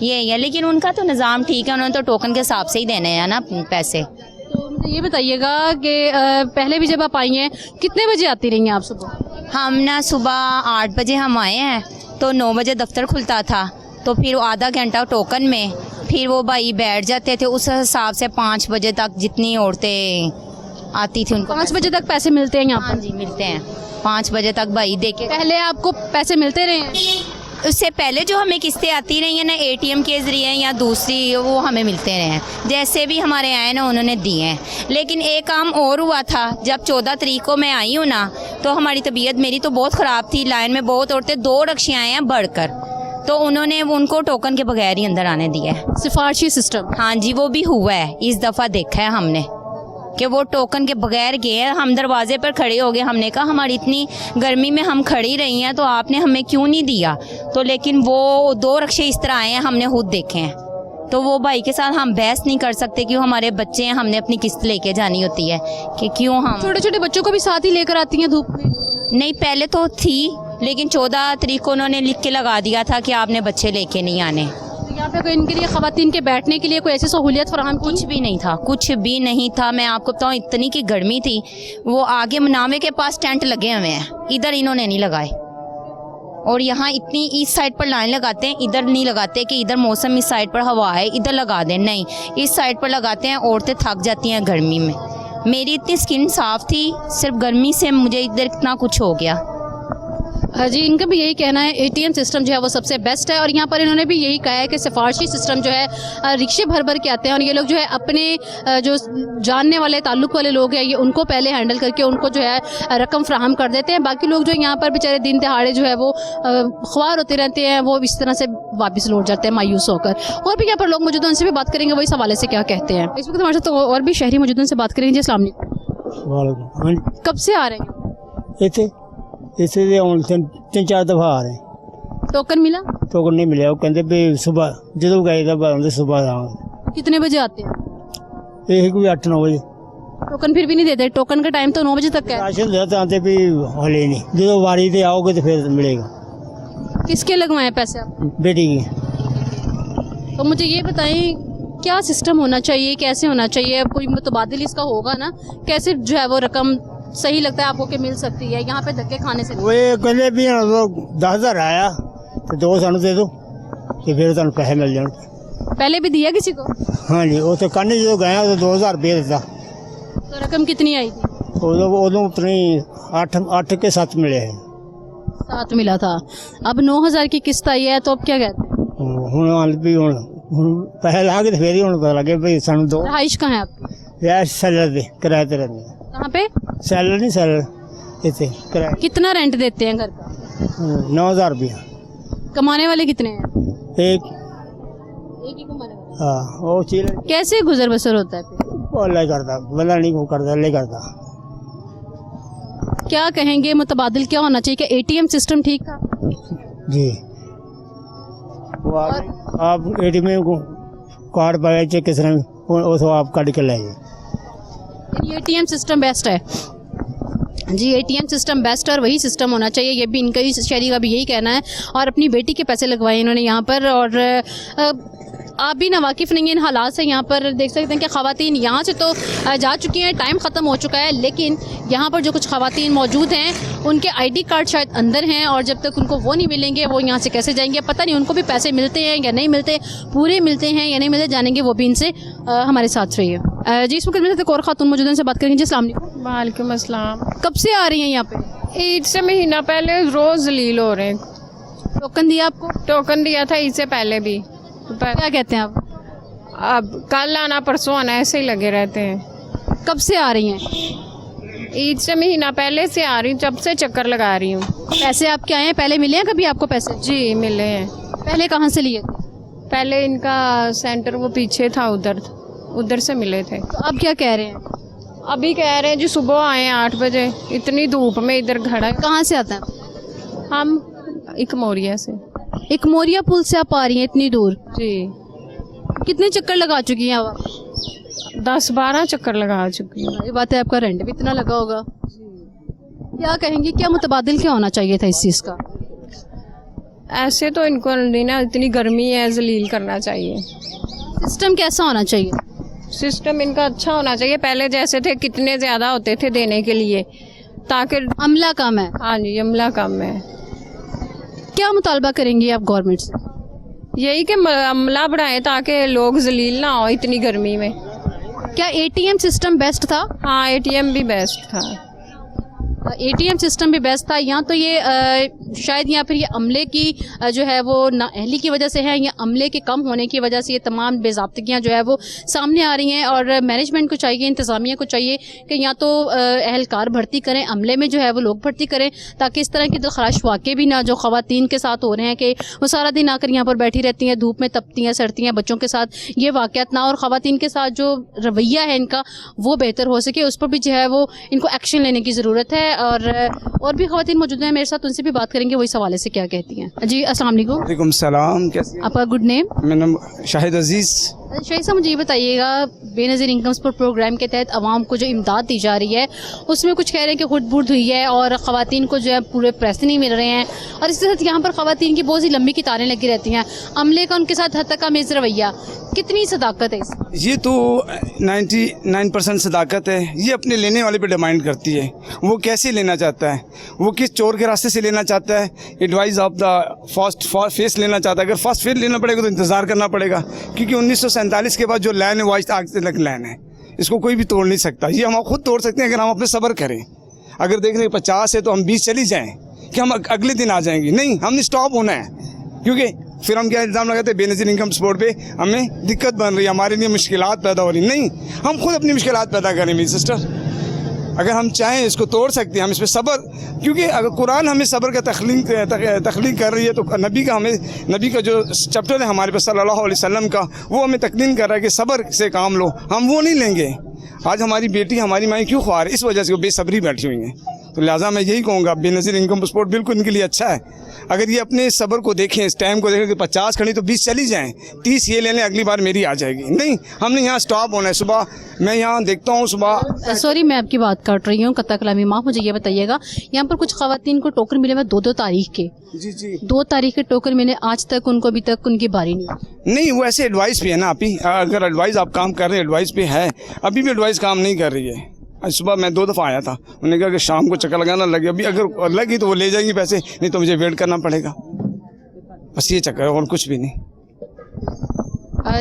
Speaker 16: यही है। लेकिन उनका तो निज़ाम ठीक है, उन्होंने तो टोकन के हिसाब से ही देने हैं ना पैसे।
Speaker 1: तो मुझे ये बताइएगा कि पहले भी जब आप आई हैं कितने बजे आती रही हैं आप सुबह?
Speaker 16: हम ना सुबह 8 बजे हम आए हैं, तो 9 बजे दफ्तर खुलता था, तो फिर आधा घंटा टोकन में, फिर वो भाई बैठ जाते थे, उस हिसाब से 5 बजे तक जितनी औरतें आती थी उनको
Speaker 1: 5 बजे तक पैसे मिलते हैं यहाँ
Speaker 16: हाँ जी मिलते हैं। 5 बजे तक भाई दे के।
Speaker 1: पहले आपको पैसे मिलते रहे हैं?
Speaker 16: उससे पहले जो हमें किस्तें आती रही हैं ना एटीएम के ज़रिए या दूसरी, वो हमें मिलते रहे हैं। जैसे भी हमारे आए ना उन्होंने दिए हैं। लेकिन एक काम और हुआ था, जब 14 तारीख को मैं आई हूँ ना, तो हमारी तबीयत मेरी तो बहुत ख़राब थी। लाइन में बहुत औरतें, 2 रक्शे आए हैं बढ़कर, तो उन्होंने उनको टोकन के बगैर ही अंदर आने दिया है।
Speaker 1: सिफारशी सिस्टम?
Speaker 16: हाँ जी, वो भी हुआ है। इस दफ़ा देखा है हमने कि वो टोकन के बगैर गए हैं। हम दरवाजे पर खड़े हो गए, हमने कहा हमारी इतनी गर्मी में हम खड़ी रही हैं, तो आपने हमें क्यों नहीं दिया? तो लेकिन वो 2 रक्शे इस तरह आए हैं, हमने खुद देखे हैं। तो वो भाई के साथ हम बहस नहीं कर सकते, क्यों हमारे बच्चे हैं, हमने अपनी किस्त लेके जानी होती है कि क्यों हम।
Speaker 1: छोटे छोटे बच्चों को भी साथ ही लेकर आती हैं धूप में?
Speaker 16: नहीं, पहले तो थी, लेकिन 14 तारीख को उन्होंने लिख के लगा दिया था कि आपने बच्चे लेके नहीं आने।
Speaker 1: यहाँ पे कोई इनके लिए, खवातीन के बैठने के लिए कोई ऐसी सहूलियत फराहम?
Speaker 16: कुछ भी नहीं था, कुछ भी नहीं था। मैं आपको बताऊँ, इतनी की गर्मी थी। वो आगे मनावे के पास टेंट लगे हुए हैं, इधर इन्होंने नहीं लगाए। और यहाँ इतनी इस साइड पर लाइन लगाते हैं, इधर नहीं लगाते कि इधर मौसम इस साइड पर हवा है इधर लगा दें, नहीं, इस साइड पर लगाते हैं। औरतें थक जाती हैं गर्मी में। मेरी इतनी स्किन साफ़ थी, सिर्फ गर्मी से मुझे इधर इतना कुछ हो गया।
Speaker 1: हाँ जी, इनका भी यही कहना है एटीएम सिस्टम जो है वो सबसे बेस्ट है। और यहाँ पर इन्होंने भी यही कहा है कि सिफारशी सिस्टम जो है, रिक्शे भर भर के आते हैं और ये लोग जो है अपने जो जानने वाले ताल्लुक़ वाले लोग हैं, ये उनको पहले हैंडल करके उनको जो है रकम फ्राहम कर देते हैं। बाकी लोग जो यहाँ पर बेचारे दिन दहाड़े जो है वो ख्वार होते रहते हैं, वो इस तरह से वापस लौट जाते हैं मायूस होकर। और भी यहाँ पर लोग मौजूद हैं, उनसे भी बात करेंगे, वही हवाले से क्या कहते हैं। इस वक्त हमारे साथ और भी शहरी मौजूद हैं, उनसे बात करेंगे। जी अस्सलाम वालेकुम। कब से आ रहे हैं?
Speaker 17: इसे ਹੁਣ 3-4 दफ़ा आ रहे हैं।
Speaker 1: टोकन मिला?
Speaker 17: टोकन नहीं मिला। वो कहते भी सुबह जो गए तो सुबह आऊँगा।
Speaker 1: कितने बजे आते हैं?
Speaker 17: एक भी 8-9 बजे।
Speaker 1: टोकन फिर भी नहीं देते? टोकन का टाइम तो 9 बजे तक है।
Speaker 17: राशन देते आते भी हले नहीं, जो बारी से आओगे तो फिर मिलेगा।
Speaker 1: किसके लगवाए पैसे आप?
Speaker 17: बेटी की।
Speaker 1: तो मुझे ये बताएं, क्या सिस्टम होना चाहिए, कैसे होना चाहिए? अब कोई मुतबादिल इसका होगा ना, कैसे जो है वो रकम सही लगता है आपको कि मिल सकती है? यहाँ पे धक्के खाने से
Speaker 17: वो कहते भी 10,000 आया तो 2 सानू दे दो, तो फिर तुम पैसे मिल जाने।
Speaker 1: पहले भी दिया किसी को?
Speaker 17: हाँ जी, वो तो कन्ने जो गया तो 2,000 रुपये देता।
Speaker 1: तो रकम कितनी आई थी?
Speaker 17: उदों उतनी 8 के 7 मिले हैं।
Speaker 1: 7 मिला था। अब 9,000 की किस्त आई है, तो अब क्या कहते हैं?
Speaker 17: ਹੁਣ भी पैसे ला के फिर ही पता लगे भाई सानू दो।
Speaker 1: रहाइश कहाँ है आपकी?
Speaker 17: यार सैलर दे किराए ते रहते हैं।
Speaker 1: कहाँ पे?
Speaker 17: सैलर नहीं, सैलर इतने किराए।
Speaker 1: कितना रेंट देते हैं घर का?
Speaker 17: 9,000 रुपया।
Speaker 1: कमाने वाले कितने हैं?
Speaker 17: एक
Speaker 1: ही कमाने वाले।
Speaker 17: हाँ, वो चीज
Speaker 1: कैसे गुजर बसर होता है फिर?
Speaker 17: वो अल्लाह करता, बंदा नहीं को करता, अल्लाह करता।
Speaker 1: क्या कहेंगे, मुतबादिल क्या होना चाहिए? क्या एटीएम सिस्टम ठीक था?
Speaker 17: जी, वो आप एटीएम को कार्ड पाए चेक किस तरह वो आप काट के ले जाए।
Speaker 1: एटीएम सिस्टम बेस्ट है जी, एटीएम सिस्टम बेस्ट है और वही सिस्टम होना चाहिए। ये भी इनका, इस शहरी का भी यही कहना है। और अपनी बेटी के पैसे लगवाए इन्होंने यहाँ पर। और आप भी ना वाकिफ़ नहीं हैं इन हालात से। यहाँ पर देख सकते हैं कि ख़वातीन यहाँ से तो जा चुकी हैं, टाइम ख़त्म हो चुका है, लेकिन यहाँ पर जो कुछ ख़वातीन मौजूद हैं उनके आईडी कार्ड शायद अंदर हैं, और जब तक उनको वो नहीं मिलेंगे वो यहाँ से कैसे जाएंगे पता नहीं। उनको भी पैसे मिलते हैं या नहीं मिलते, पूरे मिलते हैं या नहीं मिलते, जानेंगे वो भी इनसे। हमारे साथ रहिए जी। इस वक्त मेरे साथ एक और खातून मौजूद हैं, उनसे बात करेंगे। जी अस्सलाम वालेकुम।
Speaker 18: वालेकुम अस्सलाम।
Speaker 1: कब से आ रही हैं यहाँ पे?
Speaker 18: ईद से महीना पहले रोज़ जलील हो रहे हैं।
Speaker 1: टोकन दिया आपको?
Speaker 18: टोकन दिया था ईद से पहले भी।
Speaker 1: क्या कहते हैं आप?
Speaker 18: अब कल आना परसों आना ऐसे ही लगे रहते हैं।
Speaker 1: कब से आ रही हैं?
Speaker 18: ईद से महीना पहले से आ रही हूँ, जब से चक्कर लगा रही हूँ।
Speaker 1: पैसे आपके आए हैं? पहले मिले हैं कभी आपको पैसे?
Speaker 18: जी मिले हैं।
Speaker 1: पहले कहाँ से लिए थे?
Speaker 18: पहले इनका सेंटर वो पीछे था, उधर से मिले थे।
Speaker 1: तो अब क्या कह रहे हैं?
Speaker 18: अभी कह रहे हैं जी सुबह आए 8 बजे, इतनी धूप में इधर खड़ा है।
Speaker 1: कहाँ से आता है?
Speaker 18: हम इकमोरिया से।
Speaker 1: इकमोरिया पुल से आप आ रही हैं इतनी दूर?
Speaker 18: जी।
Speaker 1: कितने चक्कर लगा चुकी हैं आप?
Speaker 18: 10-12 चक्कर लगा चुकी हूँ।
Speaker 1: ये बात है, आपका रेंट भी इतना लगा होगा। क्या कहेंगे, क्या मुतबादिल क्या होना चाहिए था इस चीज़ का?
Speaker 18: ऐसे तो इनको नहीं ना, इतनी गर्मी है, जलील करना चाहिए।
Speaker 1: सिस्टम कैसा होना चाहिए?
Speaker 18: सिस्टम इनका अच्छा होना चाहिए, पहले जैसे थे कितने ज़्यादा होते थे देने के लिए, ताकि
Speaker 1: अमला कम है।
Speaker 18: हाँ जी, अमला कम है।
Speaker 1: क्या मुतालबा करेंगी आप गवर्नमेंट से?
Speaker 18: यही कि अमला बढ़ाएं ताकि लोग जलील ना हो इतनी गर्मी में।
Speaker 1: क्या एटीएम सिस्टम बेस्ट था?
Speaker 18: हाँ, एटीएम भी बेस्ट था।
Speaker 1: एटीएम सिस्टम भी बेस्ट था। यहाँ तो ये शायद यहाँ पर ये अमले की जो है वो नाअहली की वजह से है, या अमले के कम होने की वजह से ये तमाम बेज़ाब्तियाँ जो है वो सामने आ रही हैं। और मैनेजमेंट को चाहिए, इंतज़ामिया को चाहिए कि या तो अहलकार भर्ती करें, अमले में जो है वो लोग भर्ती करें, ताकि इस तरह के दिलखराश वाक़े भी ना जो ख़वातीन के साथ हो रहे हैं कि वो सारा दिन आकर यहाँ पर बैठी रहती हैं, धूप में तपती हैं, सड़ती हैं, बच्चों के साथ ये वाक़यात ना, और ख़वातीन के साथ जो रवैया है इनका वो बेहतर हो सके, उस पर भी जो है वो इनको एक्शन लेने की ज़रूरत है। और भी ख़वातीन मौजूद हैं मेरे साथ, उनसे भी बात करेंगे वही सवाल से क्या कहती हैं। जी अस्सलाम वालेकुम।
Speaker 19: वालेकुम सलाम। कैसे?
Speaker 1: आपका गुड नेम?
Speaker 19: मेरा नाम शाहिद अजीज़।
Speaker 1: शाहिद साहब, मुझे ये बताइएगा, बेनज़ीर इनकम सपोर्ट प्रोग्राम के तहत आवाम को जो इमदाद दी जा रही है उसमें कुछ कह रहे हैं कि खुद-बुर्द हुई है और ख़वातीन को जो है पूरे पैसे नहीं मिल रहे हैं, और इसके साथ यहाँ पर ख़वातीन की बहुत सी लंबी कतारें लगी रहती हैं, अमले का उनके साथ हद तक आमेज़ रवैया, कितनी सदाकत है इसमें?
Speaker 19: ये तो 99% सदाकत है। ये अपने लेने वाले पे डिमांड करती है, वो कैसे लेना चाहता है, वो किस चोर के रास्ते से लेना चाहता है, advice of the first face लेना चाहता है। अगर फर्स्ट फेस लेना पड़ेगा तो इंतज़ार करना पड़ेगा, क्योंकि 1947 के बाद जो लाइन है वो आज तक लाइन है, इसको कोई भी तोड़ नहीं सकता। ये हम खुद तोड़ सकते हैं अगर हम अपने सब्र करें। अगर देख रहे 50 है तो हम 20 चली जाएँ कि हम अगले दिन आ जाएंगे, नहीं, हमने स्टॉप होना है, क्योंकि फिर हम क्या इल्ज़ाम लगाते हैं बेनज़ीर इनकम सपोर्ट पे हमें दिक्कत बन रही है, हमारे लिए मुश्किलात पैदा हो रही। नहीं, हम खुद अपनी मुश्किलात पैदा करें मेरी सिस्टर। अगर हम चाहें इसको तोड़ सकते हैं, हम इस पर सब्र, क्योंकि अगर कुरान हमें सब्र का तख्लीक कर रही है, तो नबी का जो चैप्टर है हमारे पास सल्लल्लाहु अलैहि वसल्लम का, वो हमें तकलीम कर रहा है कि सब्र से काम लो। हम वो नहीं लेंगे। आज हमारी बेटी, हमारी माएँ क्यों ख्वार है? इस वजह से वो बेसब्री बैठी हुई हैं। तो लिहाजा मैं यही कहूँगा, बेनज़ीर इनकम सपोर्ट बिल्कुल इनके लिए अच्छा है। अगर ये अपने सब्र को देखें, इस टाइम को देखें कि 50 खड़ी तो 20 चली जाएँ, 30 ये ले लें, अगली बार मेरी आ जाएगी। नहीं, हमने यहाँ स्टॉप होना है। सुबह मैं यहाँ देखता हूँ, सुबह
Speaker 1: सॉरी मैं आपकी बात काट रही हूँ, कत्ता कलामी माफ़, मुझे ये बताइएगा, यहाँ पर कुछ ख़वातीन को टोकन मिले हुए 2-2 तारीख के।
Speaker 19: जी
Speaker 1: 2 तारीख के टोकन मिले, आज तक उनको अभी तक उनकी बारी नहीं।
Speaker 19: वो ऐसे एडवाइस पे है ना। अभी अगर एडवाइस आप काम कर रहे हैं, एडवाइस पे है, अभी भी एडवाइस काम नहीं कर रही है। आज सुबह मैं 2 दफ़ा आया था, उन्होंने कहा कि शाम को चक्कर लगाना लगे, अभी अगर लगी तो वो ले जाएंगी पैसे, नहीं तो मुझे वेट करना पड़ेगा। बस ये चक्कर है और कुछ भी नहीं।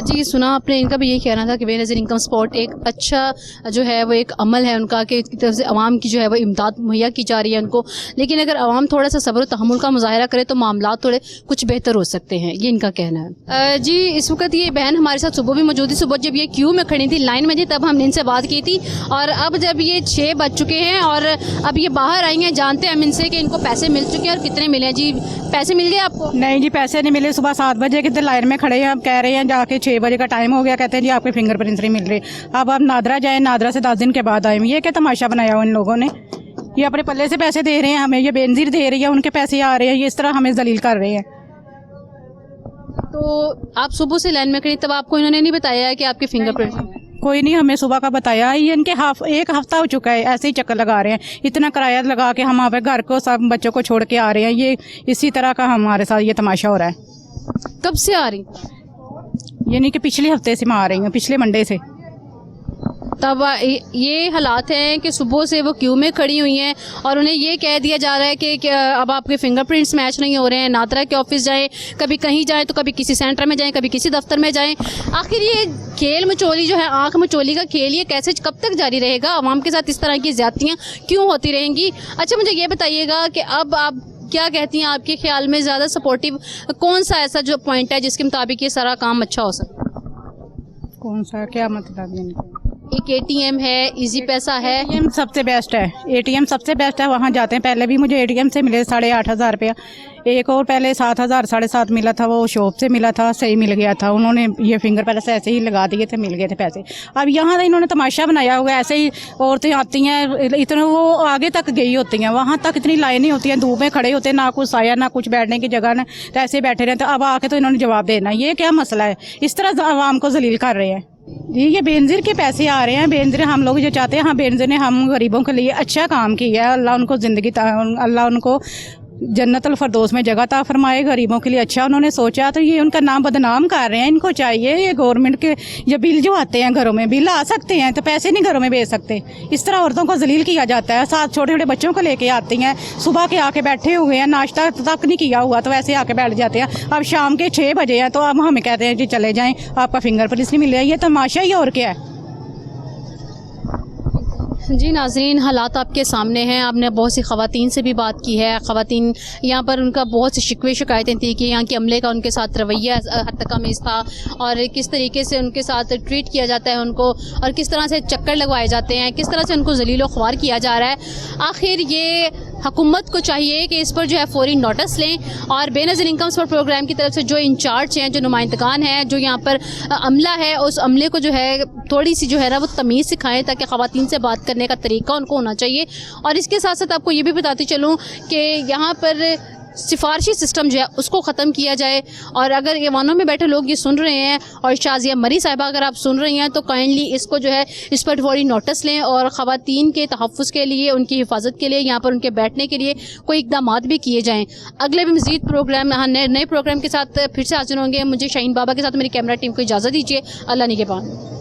Speaker 1: जी सुना आपने, इनका भी यही कहना था कि बेनज़ीर इनकम सपोर्ट एक अच्छा जो है वो एक अमल है उनका, कि एक तरफ से आवाम की जो है वो इमदाद मुहैया की जा रही है उनको, लेकिन अगर आवाम थोड़ा सा सब्र तहम्मुल का मुजाहरा करे तो मामला थोड़े कुछ बेहतर हो सकते हैं, ये इनका कहना है। जी इस वक्त ये बहन हमारे साथ सुबह भी मौजूद थी। सुबह जब ये क्यू में खड़ी थी, लाइन में थी, तब हमने इनसे बात की थी, और अब जब ये 6 बज चुके हैं और अब ये बाहर आई हैं, जानते हैं हम इनसे कि इनको पैसे मिल चुके हैं और कितने मिले हैं। जी पैसे मिल गए आपको?
Speaker 3: नहीं जी, पैसे नहीं मिले। सुबह 7 बजे के लाइन में खड़े हैं, अब कह रहे हैं जाके 6 बजे का टाइम हो गया, कहते हैं जी आपके फिंगरप्रिंट्स नहीं मिल रहे। अब आप नादरा जाएं, नादरा से 10 दिन के बाद आए। ये क्या तमाशा बनाया उन लोगों ने? ये अपने पल्ले से पैसे दे रहे हैं हमें, ये बेनज़ीर दे रही है, उनके पैसे आ रहे हैं, ये इस तरह हमें जलील कर रहे हैं।
Speaker 1: तो आप सुबह से लाइन में खड़ी, तब आपको इन्होंने नहीं बताया है कि आपके फिंगरप्रिंट?
Speaker 3: कोई नहीं हमें सुबह का बताया। ये इनके 1 हफ्ता हो चुका है ऐसे ही चक्कर लगा रहे हैं, इतना किराया लगा के हम आप घर को सब बच्चों को छोड़ के आ रहे हैं। ये इसी तरह का हमारे साथ ये तमाशा हो रहा है।
Speaker 1: कब से आ रही?
Speaker 3: यानी कि पिछले हफ्ते से मैं आ रही हूँ, पिछले मंडे से।
Speaker 1: तब ये हालात हैं कि सुबह से वो क्यू में खड़ी हुई हैं और उन्हें ये कह दिया जा रहा है कि अब आपके फिंगरप्रिंट्स मैच नहीं हो रहे हैं। नादरा के ऑफिस जाएं, कभी कहीं जाएं तो कभी किसी सेंटर में जाएं, कभी किसी दफ्तर में जाएं। आखिर ये खेल मचोली जो है, आंख मचोली का खेल, ये कैसे कब तक जारी रहेगा? आवाम के साथ इस तरह की ज़्यादतियाँ क्यों होती रहेंगी? अच्छा मुझे ये बताइएगा कि अब आप क्या कहती हैं, आपके ख्याल में ज़्यादा सपोर्टिव कौन सा ऐसा जो पॉइंट है जिसके मुताबिक ये सारा काम अच्छा हो सकता है?
Speaker 3: कौन सा, क्या मतलब?
Speaker 1: एक ATM है, इजी पैसा है।
Speaker 3: ATM सबसे बेस्ट है, ATM सबसे बेस्ट है, वहाँ जाते हैं। पहले भी मुझे ATM से मिले 8,500 रुपया, एक और पहले 7,000 7,500 मिला था, वो शॉप से मिला था, सही मिल गया था। उन्होंने ये फिंगर पहले से ऐसे ही लगा दिए थे, मिल गए थे पैसे। अब यहाँ इन्होंने तमाशा बनाया हुआ है, ऐसे ही औरतें आती हैं, इतने वो आगे तक गई होती हैं, वहाँ तक इतनी लाइनें होती हैं, धूप में खड़े होते हैं, ना कुछ साया ना कुछ बैठने की जगह, ना ऐसे बैठे रहते। अब आके तो इन्होंने जवाब देना, ये क्या मसला है? इस तरह आवाम को जलील कर रहे हैं जी। ये बेनज़ीर के पैसे आ रहे हैं, बेनज़ीर हम लोग जो चाहते हैं, हाँ बेनज़ीर ने हम गरीबों के लिए अच्छा काम किया है। अल्लाह उनको ज़िंदगी, अल्लाह उनको जन्नतुल फरदौस में जगह ता फरमाए, गरीबों के लिए अच्छा उन्होंने सोचा। तो ये उनका नाम बदनाम कर रहे हैं। इनको चाहिए ये गवर्नमेंट के ये बिल जो आते हैं घरों में, बिल आ सकते हैं तो पैसे नहीं घरों में भेज सकते। इस तरह औरतों को जलील किया जाता है। साथ छोटे छोटे बच्चों को लेके आती हैं, सुबह के आके बैठे हुए हैं, नाश्ता तक नहीं किया हुआ, तो वैसे आके बैठ जाते हैं। अब शाम के 6 बजे हैं तो अब हमें कहते हैं कि चले जाएँ, आपका फिंगरप्रिंट नहीं मिल रहा। ये तमाशा ही और क्या है
Speaker 1: जी। नाज़रीन, हालात आपके सामने हैं। आपने बहुत सी ख़वातीन से भी बात की है। ख़वातीन यहाँ पर उनका बहुत सी शिकवे शिकायतें थी कि यहाँ के अमले का उनके साथ रवैया हत्तकमीज़ था और किस तरीके से उनके साथ ट्रीट किया जाता है उनको, और किस तरह से चक्कर लगवाए जाते हैं, किस तरह से उनको जलील ख्वार किया जा रहा है। आखिर ये हुकूमत को चाहिए कि इस पर जो है फ़ौरी नोटिस लें और बेनज़ीर इनकम सपोर्ट प्रोग्राम की तरफ से जो इंचार्ज हैं, जो नुमाइंदगान हैं, जो यहाँ पर अमला है, उस अमले को जो है थोड़ी सी जो है ना वो तमीज़ सिखाएं, ताकि ख़वातीन से बात करने का तरीका उनको होना चाहिए। और इसके साथ साथ आपको ये भी बताती चलूँ कि यहाँ पर सिफारशी सिस्टम जो है उसको ख़त्म किया जाए। और अगर ऐवानों में बैठे लोग ये सुन रहे हैं और शाजिया मरी साहिबा अगर आप सुन रही हैं तो काइंडली इसको जो है इस पर फौरी नोटिस लें और ख़वातीन के तहफ़्फ़ुज़ के लिए, उनकी हिफाजत के लिए, यहाँ पर उनके बैठने के लिए कोई इक़दाम भी किए जाएँ। अगले भी मज़ीद प्रोग्राम, नए प्रोग्राम के साथ फिर से हाजिर होंगे। मुझे शाहीन बाबा के साथ मेरी कैमरा टीम को इजाज़त दीजिए। अल्लाह निगहबान।